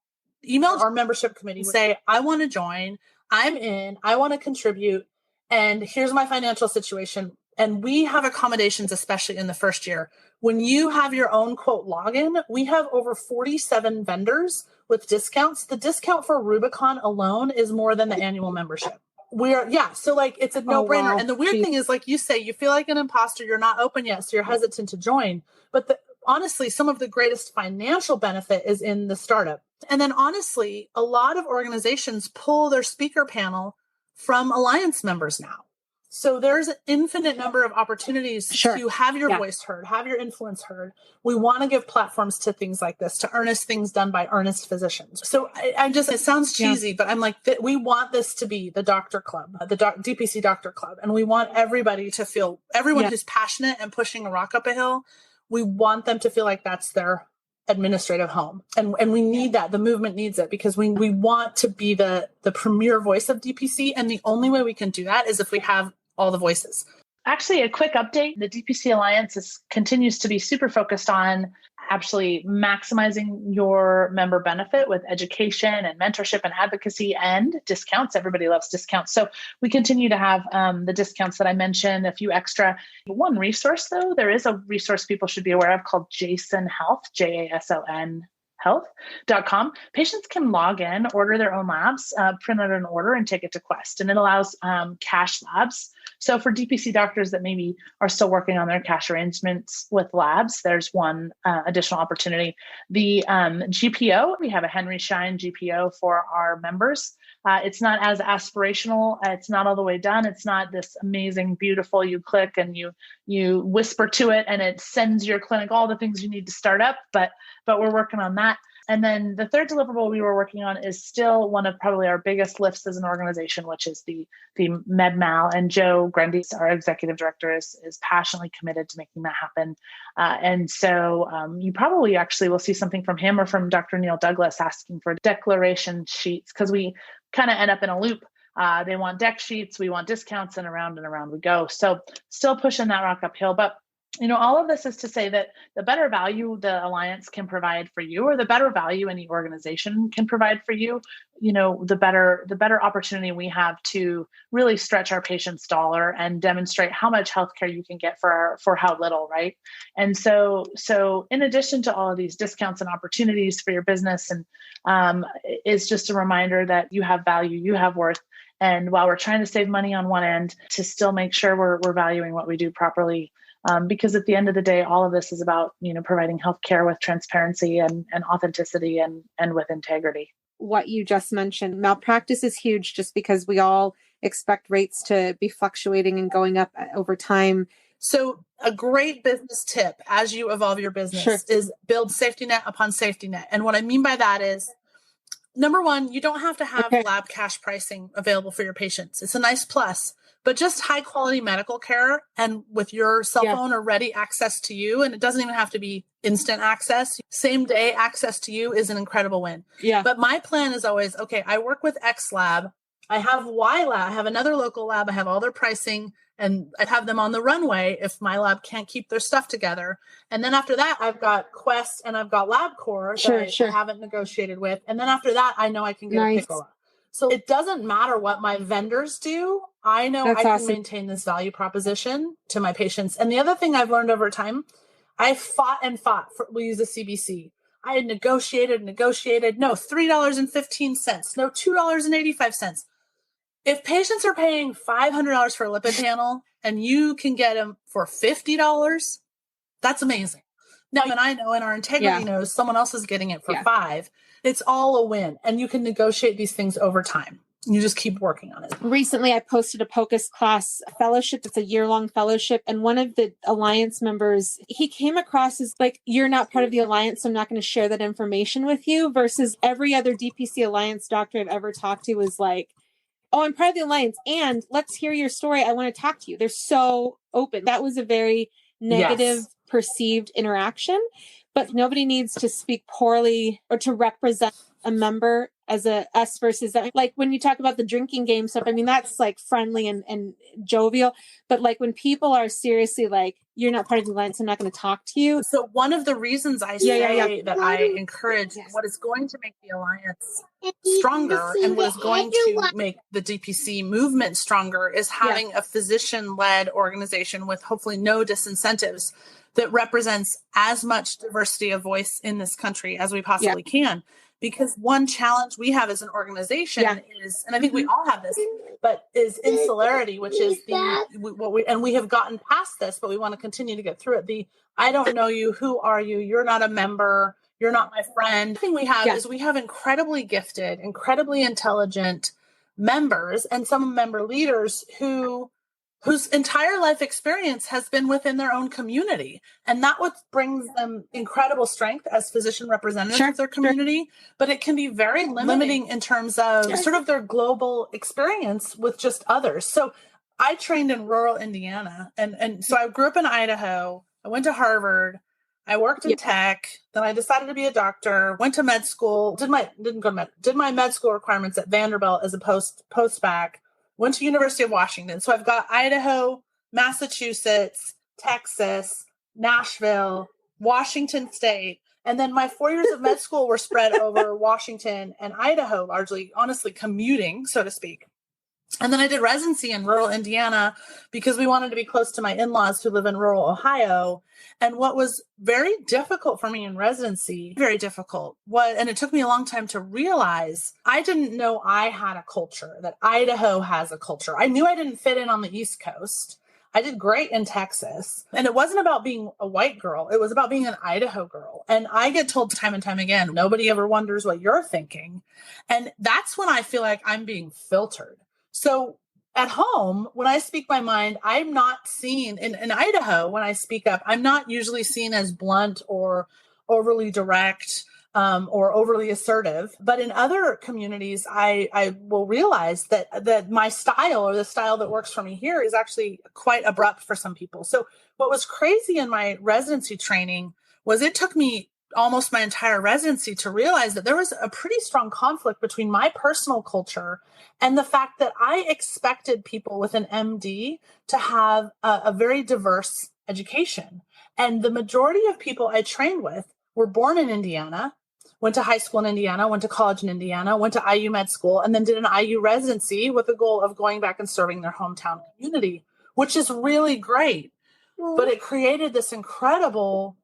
[SPEAKER 3] email our membership committee, say, I want to join, I'm in, I want to contribute, and here's my financial situation. And we have accommodations, especially in the first year. When you have your own quote login, we have over 47 vendors with discounts. The discount for Rubicon alone is more than the annual membership. So it's a no-brainer. Wow. And the weird thing is, like you say, you feel like an imposter, you're not open yet, so you're hesitant to join. But honestly, some of the greatest financial benefit is in the startup. And then honestly, a lot of organizations pull their speaker panel from Alliance members now. So there's an infinite number of opportunities to have your voice heard, have your influence heard. We want to give platforms to things like this, to earnest things done by earnest physicians. So it sounds cheesy, but I'm like, we want this to be the doctor club, the DPC doctor club. And we want everybody to feel, everyone who's passionate and pushing a rock up a hill, we want them to feel like that's their administrative home. And we need that. The movement needs it because we want to be the premier voice of DPC. And the only way we can do that is if we have all the voices.
[SPEAKER 2] Actually, a quick update. The DPC Alliance continues to be super focused on actually maximizing your member benefit with education and mentorship and advocacy and discounts. Everybody loves discounts. So we continue to have the discounts that I mentioned, a few extra. One resource, though, there is a resource people should be aware of called Jason Health, JASON health.com. Patients can log in, order their own labs, print out an order and take it to Quest. And it allows cash labs. So for DPC doctors that maybe are still working on their cash arrangements with labs, there's one additional opportunity. The GPO, we have a Henry Schein GPO for our members. It's not as aspirational. It's not all the way done. It's not this amazing, beautiful, you click and you whisper to it and it sends your clinic all the things you need to start up, but we're working on that. And then the third deliverable we were working on is still one of probably our biggest lifts as an organization, which is the MedMal. And Joe Grundy, our executive director, is passionately committed to making that happen. And so you probably actually will see something from him or from Dr. Neil Douglas asking for declaration sheets, because we kind of end up in a loop. They want deck sheets, we want discounts, and around we go. So still pushing that rock uphill. But all of this is to say that the better value the alliance can provide for you, or the better value any organization can provide for you, the better opportunity we have to really stretch our patient's dollar and demonstrate how much healthcare you can get for how little, right? And so in addition to all of these discounts and opportunities for your business, and it's just a reminder that you have value, you have worth. And while we're trying to save money on one end, to still make sure we're valuing what we do properly. Because at the end of the day, all of this is about, providing healthcare with transparency and authenticity and with integrity.
[SPEAKER 1] What you just mentioned, malpractice is huge, just because we all expect rates to be fluctuating and going up over time.
[SPEAKER 3] So a great business tip as you evolve your business is build safety net upon safety net. And what I mean by that is, number one, you don't have to have lab cash pricing available for your patients. It's a nice plus. But just high quality medical care and with your cell phone or ready access to you. And it doesn't even have to be instant access. Same day access to you is an incredible win.
[SPEAKER 1] Yeah.
[SPEAKER 3] But my plan is always, okay, I work with X lab. I have Y lab. I have another local lab. I have all their pricing and I have them on the runway if my lab can't keep their stuff together. And then after that, I've got Quest and I've got LabCorp that I haven't negotiated with. And then after that, I know I can get a Piccolo. So it doesn't matter what my vendors do. I know I can maintain this value proposition to my patients. And the other thing I've learned over time, I fought. We use a CBC. I had negotiated. No, $3.15. No, $2.85. If patients are paying $500 for a lipid panel and you can get them for $50, that's amazing. Now, and I know, and our integrity knows someone else is getting it for $5. It's all a win. And you can negotiate these things over time. You just keep working on it.
[SPEAKER 1] Recently, I posted a POCUS class fellowship. It's a year-long fellowship. And one of the alliance members, he came across as like, you're not part of the alliance, so I'm not going to share that information with you, versus every other DPC alliance doctor I've ever talked to was like, oh, I'm part of the alliance and let's hear your story. I want to talk to you. They're so open. That was a very negative perceived interaction, but nobody needs to speak poorly or to represent a member as a us versus that. Like when you talk about the drinking game stuff, I mean, that's like friendly and jovial, but like when people are seriously like, you're not part of the alliance, I'm not going to talk to you.
[SPEAKER 3] So one of the reasons I say that I encourage what is going to make the alliance stronger and what is going to make the DPC movement stronger is having a physician-led organization with hopefully no disincentives that represents as much diversity of voice in this country as we possibly can. Because one challenge we have as an organization is, and I think we all have this, but is insularity, which is we have gotten past this, but we want to continue to get through it. I don't know you. Who are you? You're not a member. You're not my friend. The thing we have is we have incredibly gifted, incredibly intelligent members and some member leaders whose entire life experience has been within their own community. And that what brings them incredible strength as physician representatives of their community. But it can be very limiting in terms of sort of their global experience with just others. So I trained in rural Indiana. And so I grew up in Idaho. I went to Harvard. I worked in tech. Then I decided to be a doctor, went to med school, did my med school requirements at Vanderbilt as a post-bac. Went to University of Washington. So I've got Idaho, Massachusetts, Texas, Nashville, Washington State. And then my 4 years of med school were spread over Washington and Idaho, largely, honestly, commuting, so to speak. And then I did residency in rural Indiana because we wanted to be close to my in-laws who live in rural Ohio. And what was very difficult for me in residency, very difficult, and it took me a long time to realize, I didn't know I had a culture, that Idaho has a culture. I knew I didn't fit in on the East Coast. I did great in Texas. And it wasn't about being a white girl. It was about being an Idaho girl. And I get told time and time again, nobody ever wonders what you're thinking. And that's when I feel like I'm being filtered. So at home, when I speak my mind, I'm not seen in Idaho. When I speak up, I'm not usually seen as blunt or overly direct or overly assertive. But in other communities, I will realize that my style or the style that works for me here is actually quite abrupt for some people. So what was crazy in my residency training was it took me almost my entire residency to realize that there was a pretty strong conflict between my personal culture and the fact that I expected people with an MD to have a very diverse education. And the majority of people I trained with were born in Indiana, went to high school in Indiana, went to college in Indiana, went to IU med school, and then did an IU residency with the goal of going back and serving their hometown community, which is really great. But it created this incredible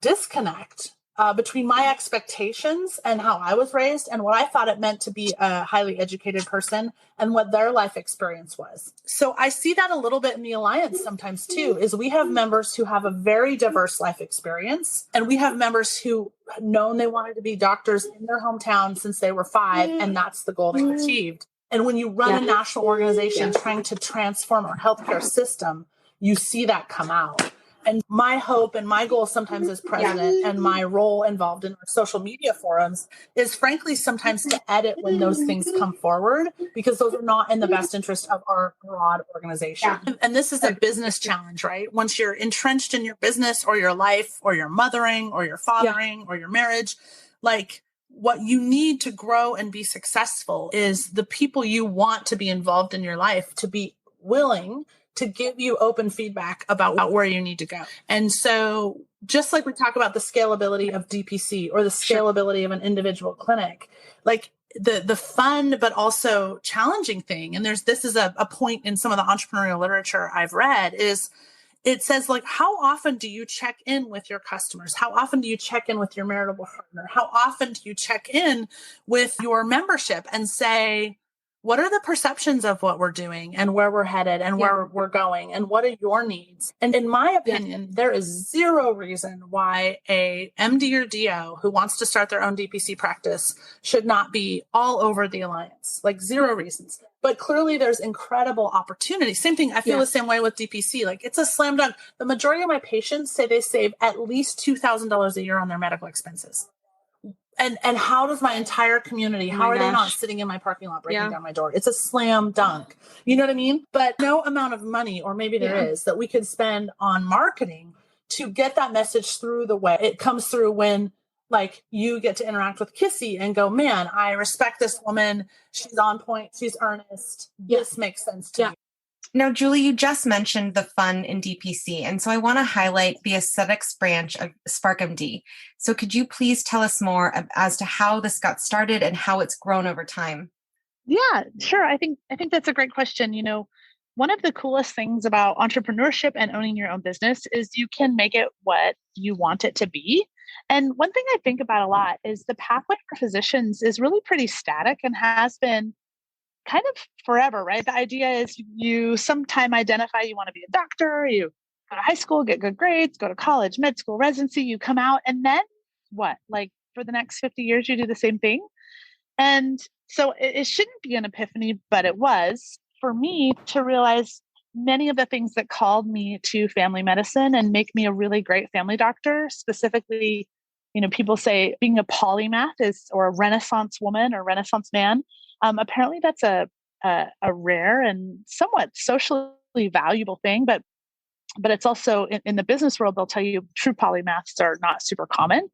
[SPEAKER 3] disconnect between my expectations and how I was raised and what I thought it meant to be a highly educated person and what their life experience was. So I see that a little bit in the Alliance sometimes too, is we have members who have a very diverse life experience, and we have members who known they wanted to be doctors in their hometown since they were 5, and that's the goal they achieved. And when you run a national organization trying to transform our healthcare system, you see that come out. And my hope and my goal sometimes as president and my role involved in our social media forums is frankly sometimes to edit when those things come forward, because those are not in the best interest of our broad organization. And this is a business challenge, right? Once you're entrenched in your business or your life or your mothering or your fathering or your marriage, like what you need to grow and be successful is the people you want to be involved in your life to be willing to give you open feedback about where you need to go. And so just like we talk about the scalability of DPC or the scalability of an individual clinic, like the fun, but also challenging thing. And this is a point in some of the entrepreneurial literature I've read is it says like, how often do you check in with your customers? How often do you check in with your marital partner? How often do you check in with your membership and say, what are the perceptions of what we're doing and where we're headed and where we're going and what are your needs? And in my opinion, there is zero reason why a MD or DO who wants to start their own DPC practice should not be all over the Alliance, like zero reasons. But clearly there's incredible opportunity. Same thing. I feel the same way with DPC. Like it's a slam dunk. The majority of my patients say they save at least $2,000 a year on their medical expenses. And how does my entire community, how are they not sitting in my parking lot breaking down my door? It's a slam dunk. You know what I mean? But no amount of money, or maybe there is, that we could spend on marketing to get that message through the way it comes through when like you get to interact with Kissy and go, man, I respect this woman. She's on point. She's earnest. This makes sense to me.
[SPEAKER 1] Now, Julie, you just mentioned the fun in DPC, and so I want to highlight the aesthetics branch of sparkMD. So could you please tell us more as to how this got started and how it's grown over time?
[SPEAKER 6] Yeah, sure. I think that's a great question. You know, one of the coolest things about entrepreneurship and owning your own business is you can make it what you want it to be. And one thing I think about a lot is the pathway for physicians is really pretty static and has been kind of forever, right? The idea is you sometime identify you want to be a doctor, you go to high school, get good grades, go to college, med school, residency, you come out, and then what? Like for the next 50 years, you do the same thing. And so it shouldn't be an epiphany, but it was for me to realize many of the things that called me to family medicine and make me a really great family doctor. Specifically, you know, people say being a polymath or a Renaissance woman or Renaissance man. Apparently that's a rare and somewhat socially valuable thing, but it's also in the business world, they'll tell you true polymaths are not super common.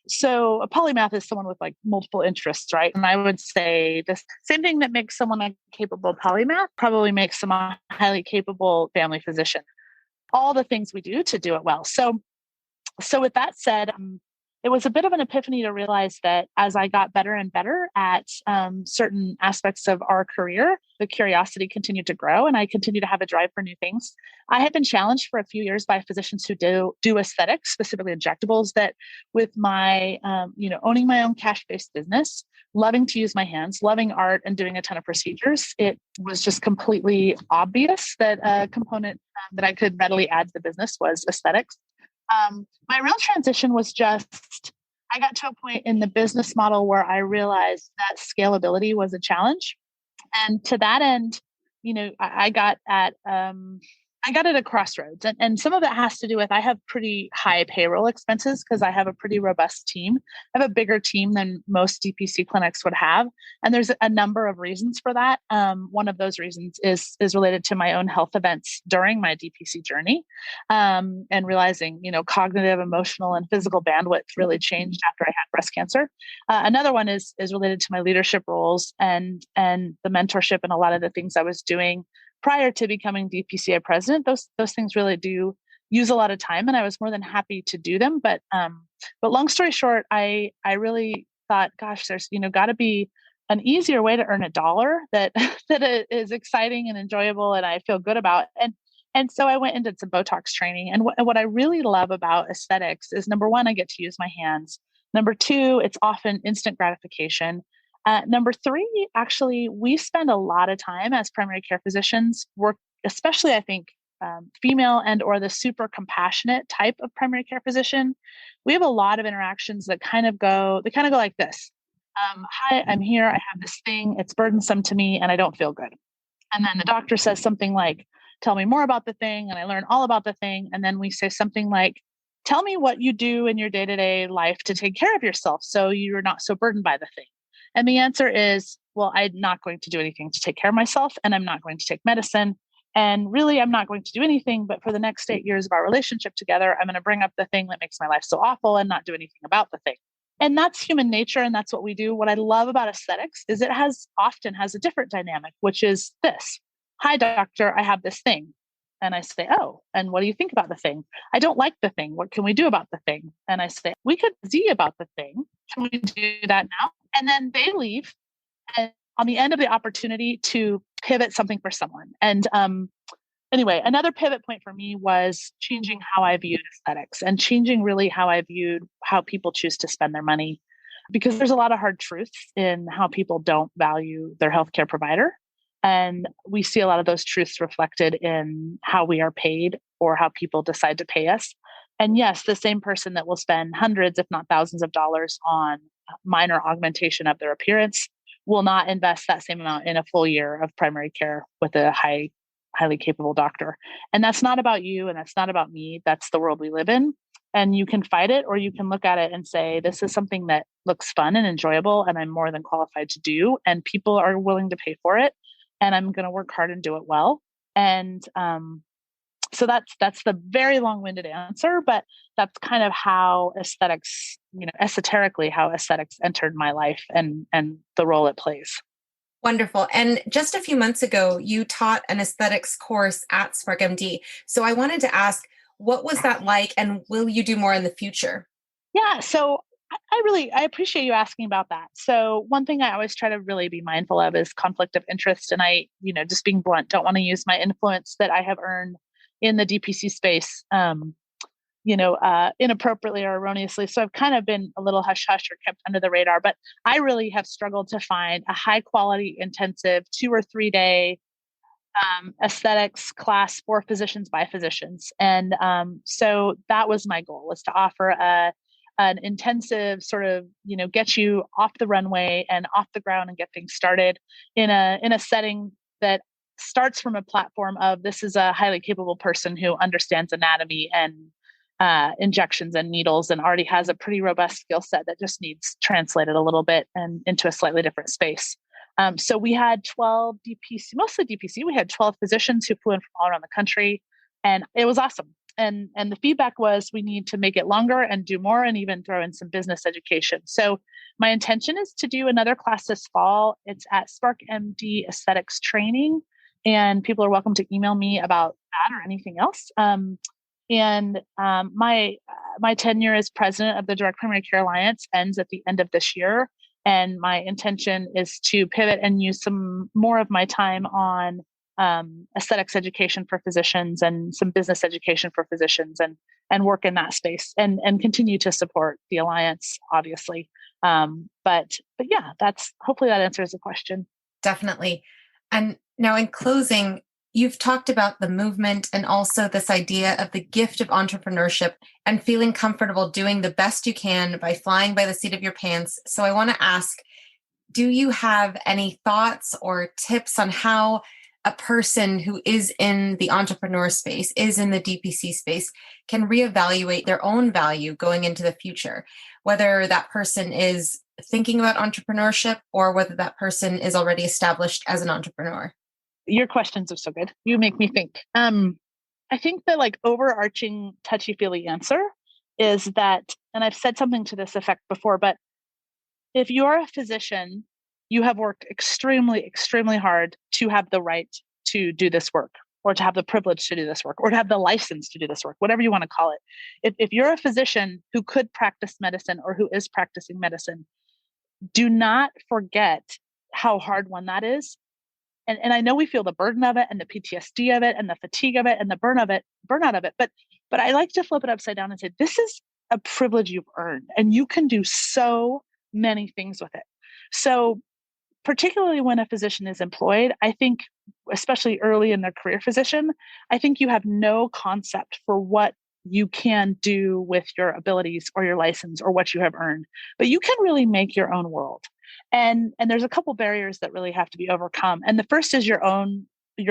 [SPEAKER 6] So a polymath is someone with like multiple interests, right? And I would say the same thing that makes someone a capable polymath probably makes someone a highly capable family physician. All the things we do to do it well. So with that said, it was a bit of an epiphany to realize that as I got better and better at certain aspects of our career, the curiosity continued to grow and I continued to have a drive for new things. I had been challenged for a few years by physicians who do aesthetics, specifically injectables, that with my, owning my own cash-based business, loving to use my hands, loving art and doing a ton of procedures, it was just completely obvious that a component that I could readily add to the business was aesthetics. My real transition was just, I got to a point in the business model where I realized that scalability was a challenge. And to that end, I got at a crossroads, and some of it has to do with, I have pretty high payroll expenses because I have a pretty robust team. I have a bigger team than most DPC clinics would have. And there's a number of reasons for that. One of those reasons is related to my own health events during my DPC journey. And realizing, cognitive, emotional, and physical bandwidth really changed after I had breast cancer. Another one is related to my leadership roles and the mentorship and a lot of the things I was doing prior to becoming DPCA president. Those things really do use a lot of time, and I was more than happy to do them. But long story short, I really thought, gosh, there's, got to be an easier way to earn a dollar that is exciting and enjoyable and I feel good about. And so I went and did some Botox training. And what I really love about aesthetics is, number one, I get to use my hands. Number two, it's often instant gratification. Number three, actually, we spend a lot of time as primary care physicians, especially I think female and or the super compassionate type of primary care physician. We have a lot of interactions that kind of go like this. Hi, I'm here. I have this thing. It's burdensome to me and I don't feel good. And then the doctor says something like, tell me more about the thing. And I learn all about the thing. And then we say something like, tell me what you do in your day-to-day life to take care of yourself so you're not so burdened by the thing. And the answer is, well, I'm not going to do anything to take care of myself, and I'm not going to take medicine. And really, I'm not going to do anything, but for the next 8 years of our relationship together, I'm going to bring up the thing that makes my life so awful and not do anything about the thing. And that's human nature, and that's what we do. What I love about aesthetics is it often has a different dynamic, which is this. Hi, doctor, I have this thing. And I say, oh, and what do you think about the thing? I don't like the thing. What can we do about the thing? And I say, we could see about the thing. Can we do that now? And then they leave. And on the end of the opportunity to pivot something for someone. And anyway, another pivot point for me was changing how I viewed aesthetics and changing really how I viewed how people choose to spend their money. Because there's a lot of hard truths in how people don't value their healthcare provider. And we see a lot of those truths reflected in how we are paid or how people decide to pay us. And yes, the same person that will spend hundreds, if not thousands of dollars on minor augmentation of their appearance will not invest that same amount in a full year of primary care with a highly capable doctor. And that's not about you and that's not about me. That's the world we live in. And you can fight it, or you can look at it and say, this is something that looks fun and enjoyable and I'm more than qualified to do. And people are willing to pay for it. And I'm going to work hard and do it well. And so that's the very long-winded answer, but that's kind of how aesthetics, esoterically, how aesthetics entered my life and the role it plays.
[SPEAKER 1] Wonderful. And just a few months ago, you taught an aesthetics course at sparkMD. So I wanted to ask, what was that like, and will you do more in the future?
[SPEAKER 6] Yeah. So I appreciate you asking about that. So one thing I always try to really be mindful of is conflict of interest. And I, just being blunt, don't want to use my influence that I have earned in the DPC space, inappropriately or erroneously. So I've kind of been a little hush hush or kept under the radar, but I really have struggled to find a high quality, intensive 2 or 3 day aesthetics class for physicians by physicians. And so that was my goal, was to offer an intensive sort of, get you off the runway and off the ground and get things started in a setting that starts from a platform of, this is a highly capable person who understands anatomy and injections and needles and already has a pretty robust skill set that just needs translated a little bit and into a slightly different space. So we had 12 DPC, mostly DPC. We had 12 physicians who flew in from all around the country, and it was awesome. And the feedback was, we need to make it longer and do more and even throw in some business education. So my intention is to do another class this fall. It's at sparkMD Aesthetics Training, and people are welcome to email me about that or anything else. My tenure as president of the Direct Primary Care Alliance ends at the end of this year. And my intention is to pivot and use some more of my time on aesthetics education for physicians and some business education for physicians and work in that space and continue to support the Alliance, obviously. But yeah, hopefully that answers the question.
[SPEAKER 1] Definitely. And now in closing, you've talked about the movement and also this idea of the gift of entrepreneurship and feeling comfortable doing the best you can by flying by the seat of your pants. So I want to ask, do you have any thoughts or tips on how a person who is in the entrepreneur space, is in the DPC space, can reevaluate their own value going into the future, whether that person is thinking about entrepreneurship or whether that person is already established as an entrepreneur?
[SPEAKER 6] Your questions are so good. You make me think. I think the overarching touchy-feely answer is that, and I've said something to this effect before, but if you're a physician, you have worked extremely, extremely hard to have the right to do this work. or to have the privilege to do this work, or to have the license to do this work, whatever you want to call it. If you're a physician who could practice medicine or who is practicing medicine, do not forget how hard one that is. And I know we feel the burden of it and the PTSD of it and the fatigue of it and the burnout of it. But I like to flip it upside down and say, this is a privilege you've earned, and you can do so many things with it. So particularly when a physician is employed, I think, especially early in their career physician, I think you have no concept for what you can do with your abilities or your license or what you have earned, but you can really make your own world. And there's a couple barriers that really have to be overcome. And the first is your own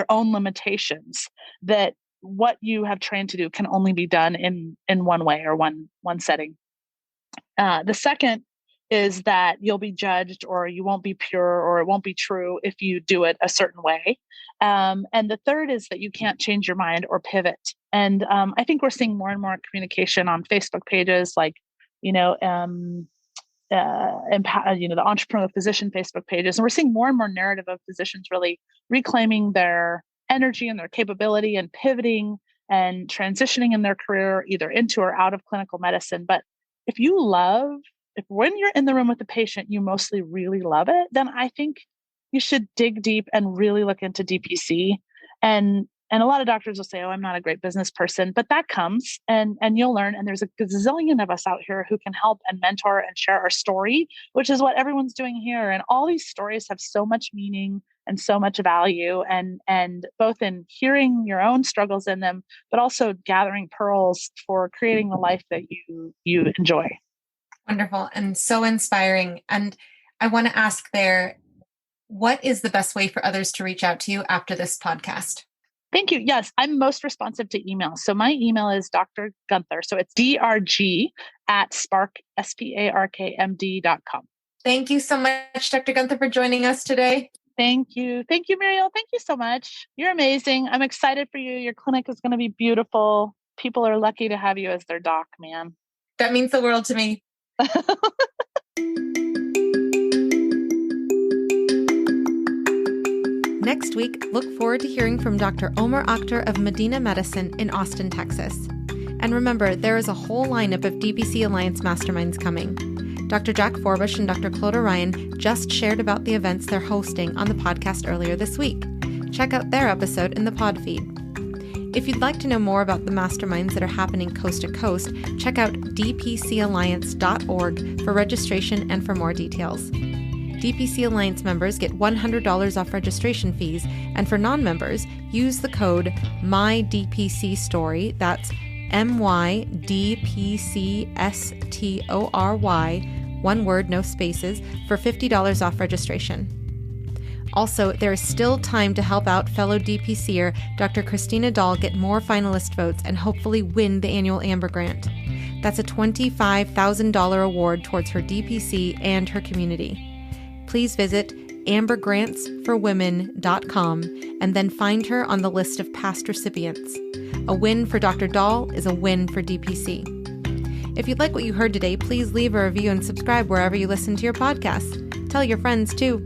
[SPEAKER 6] limitations, that what you have trained to do can only be done in one way or one setting. The second is that you'll be judged, or you won't be pure, or it won't be true if you do it a certain way. And the third is that you can't change your mind or pivot. And I think we're seeing more and more communication on Facebook pages, like, the entrepreneurial physician Facebook pages. And we're seeing more and more narrative of physicians really reclaiming their energy and their capability and pivoting and transitioning in their career either into or out of clinical medicine. But if when you're in the room with the patient, you mostly really love it, then I think you should dig deep and really look into DPC. And a lot of doctors will say, oh, I'm not a great business person, but that comes and you'll learn. And there's a gazillion of us out here who can help and mentor and share our story, which is what everyone's doing here. And all these stories have so much meaning and so much value, and both in hearing your own struggles in them, but also gathering pearls for creating the life that you enjoy.
[SPEAKER 7] Wonderful and so inspiring. And I want to ask there, what is the best way for others to reach out to you after this podcast?
[SPEAKER 6] Thank you. Yes, I'm most responsive to email. So my email is Dr. Gunther. So it's drg@sparkMD.com.
[SPEAKER 7] Thank you so much, Dr. Gunther, for joining us today.
[SPEAKER 6] Thank you. Thank you, Muriel. Thank you so much. You're amazing. I'm excited for you. Your clinic is going to be beautiful. People are lucky to have you as their doc, man.
[SPEAKER 7] That means the world to me.
[SPEAKER 1] Next week, look forward to hearing from Dr. Omar Akhtar of Medina Medicine in Austin, Texas. And remember, there is a whole lineup of DPC Alliance masterminds coming. Dr. Jack Forbush and Dr. Claude Ryan just shared about the events they're hosting on the podcast earlier this week. Check out their episode in the pod feed. If you'd like to know more about the masterminds that are happening coast to coast, check out dpcalliance.org for registration and for more details. DPC Alliance members get $100 off registration fees, and for non-members, use the code My DPC Story, that's MYDPCSTORY, one word, no spaces, for $50 off registration. Also, there is still time to help out fellow DPCer Dr. Christina Dahl get more finalist votes and hopefully win the annual Amber Grant. That's a $25,000 award towards her DPC and her community. Please visit ambergrantsforwomen.com and then find her on the list of past recipients. A win for Dr. Dahl is a win for DPC. If you'd like what you heard today, please leave a review and subscribe wherever you listen to your podcast. Tell your friends too.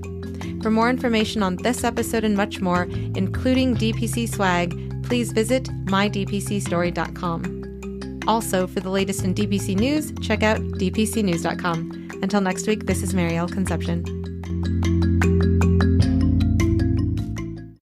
[SPEAKER 1] For more information on this episode and much more, including DPC swag, please visit mydpcstory.com. Also, for the latest in DPC news, check out dpcnews.com. Until next week, this is Marielle Conception.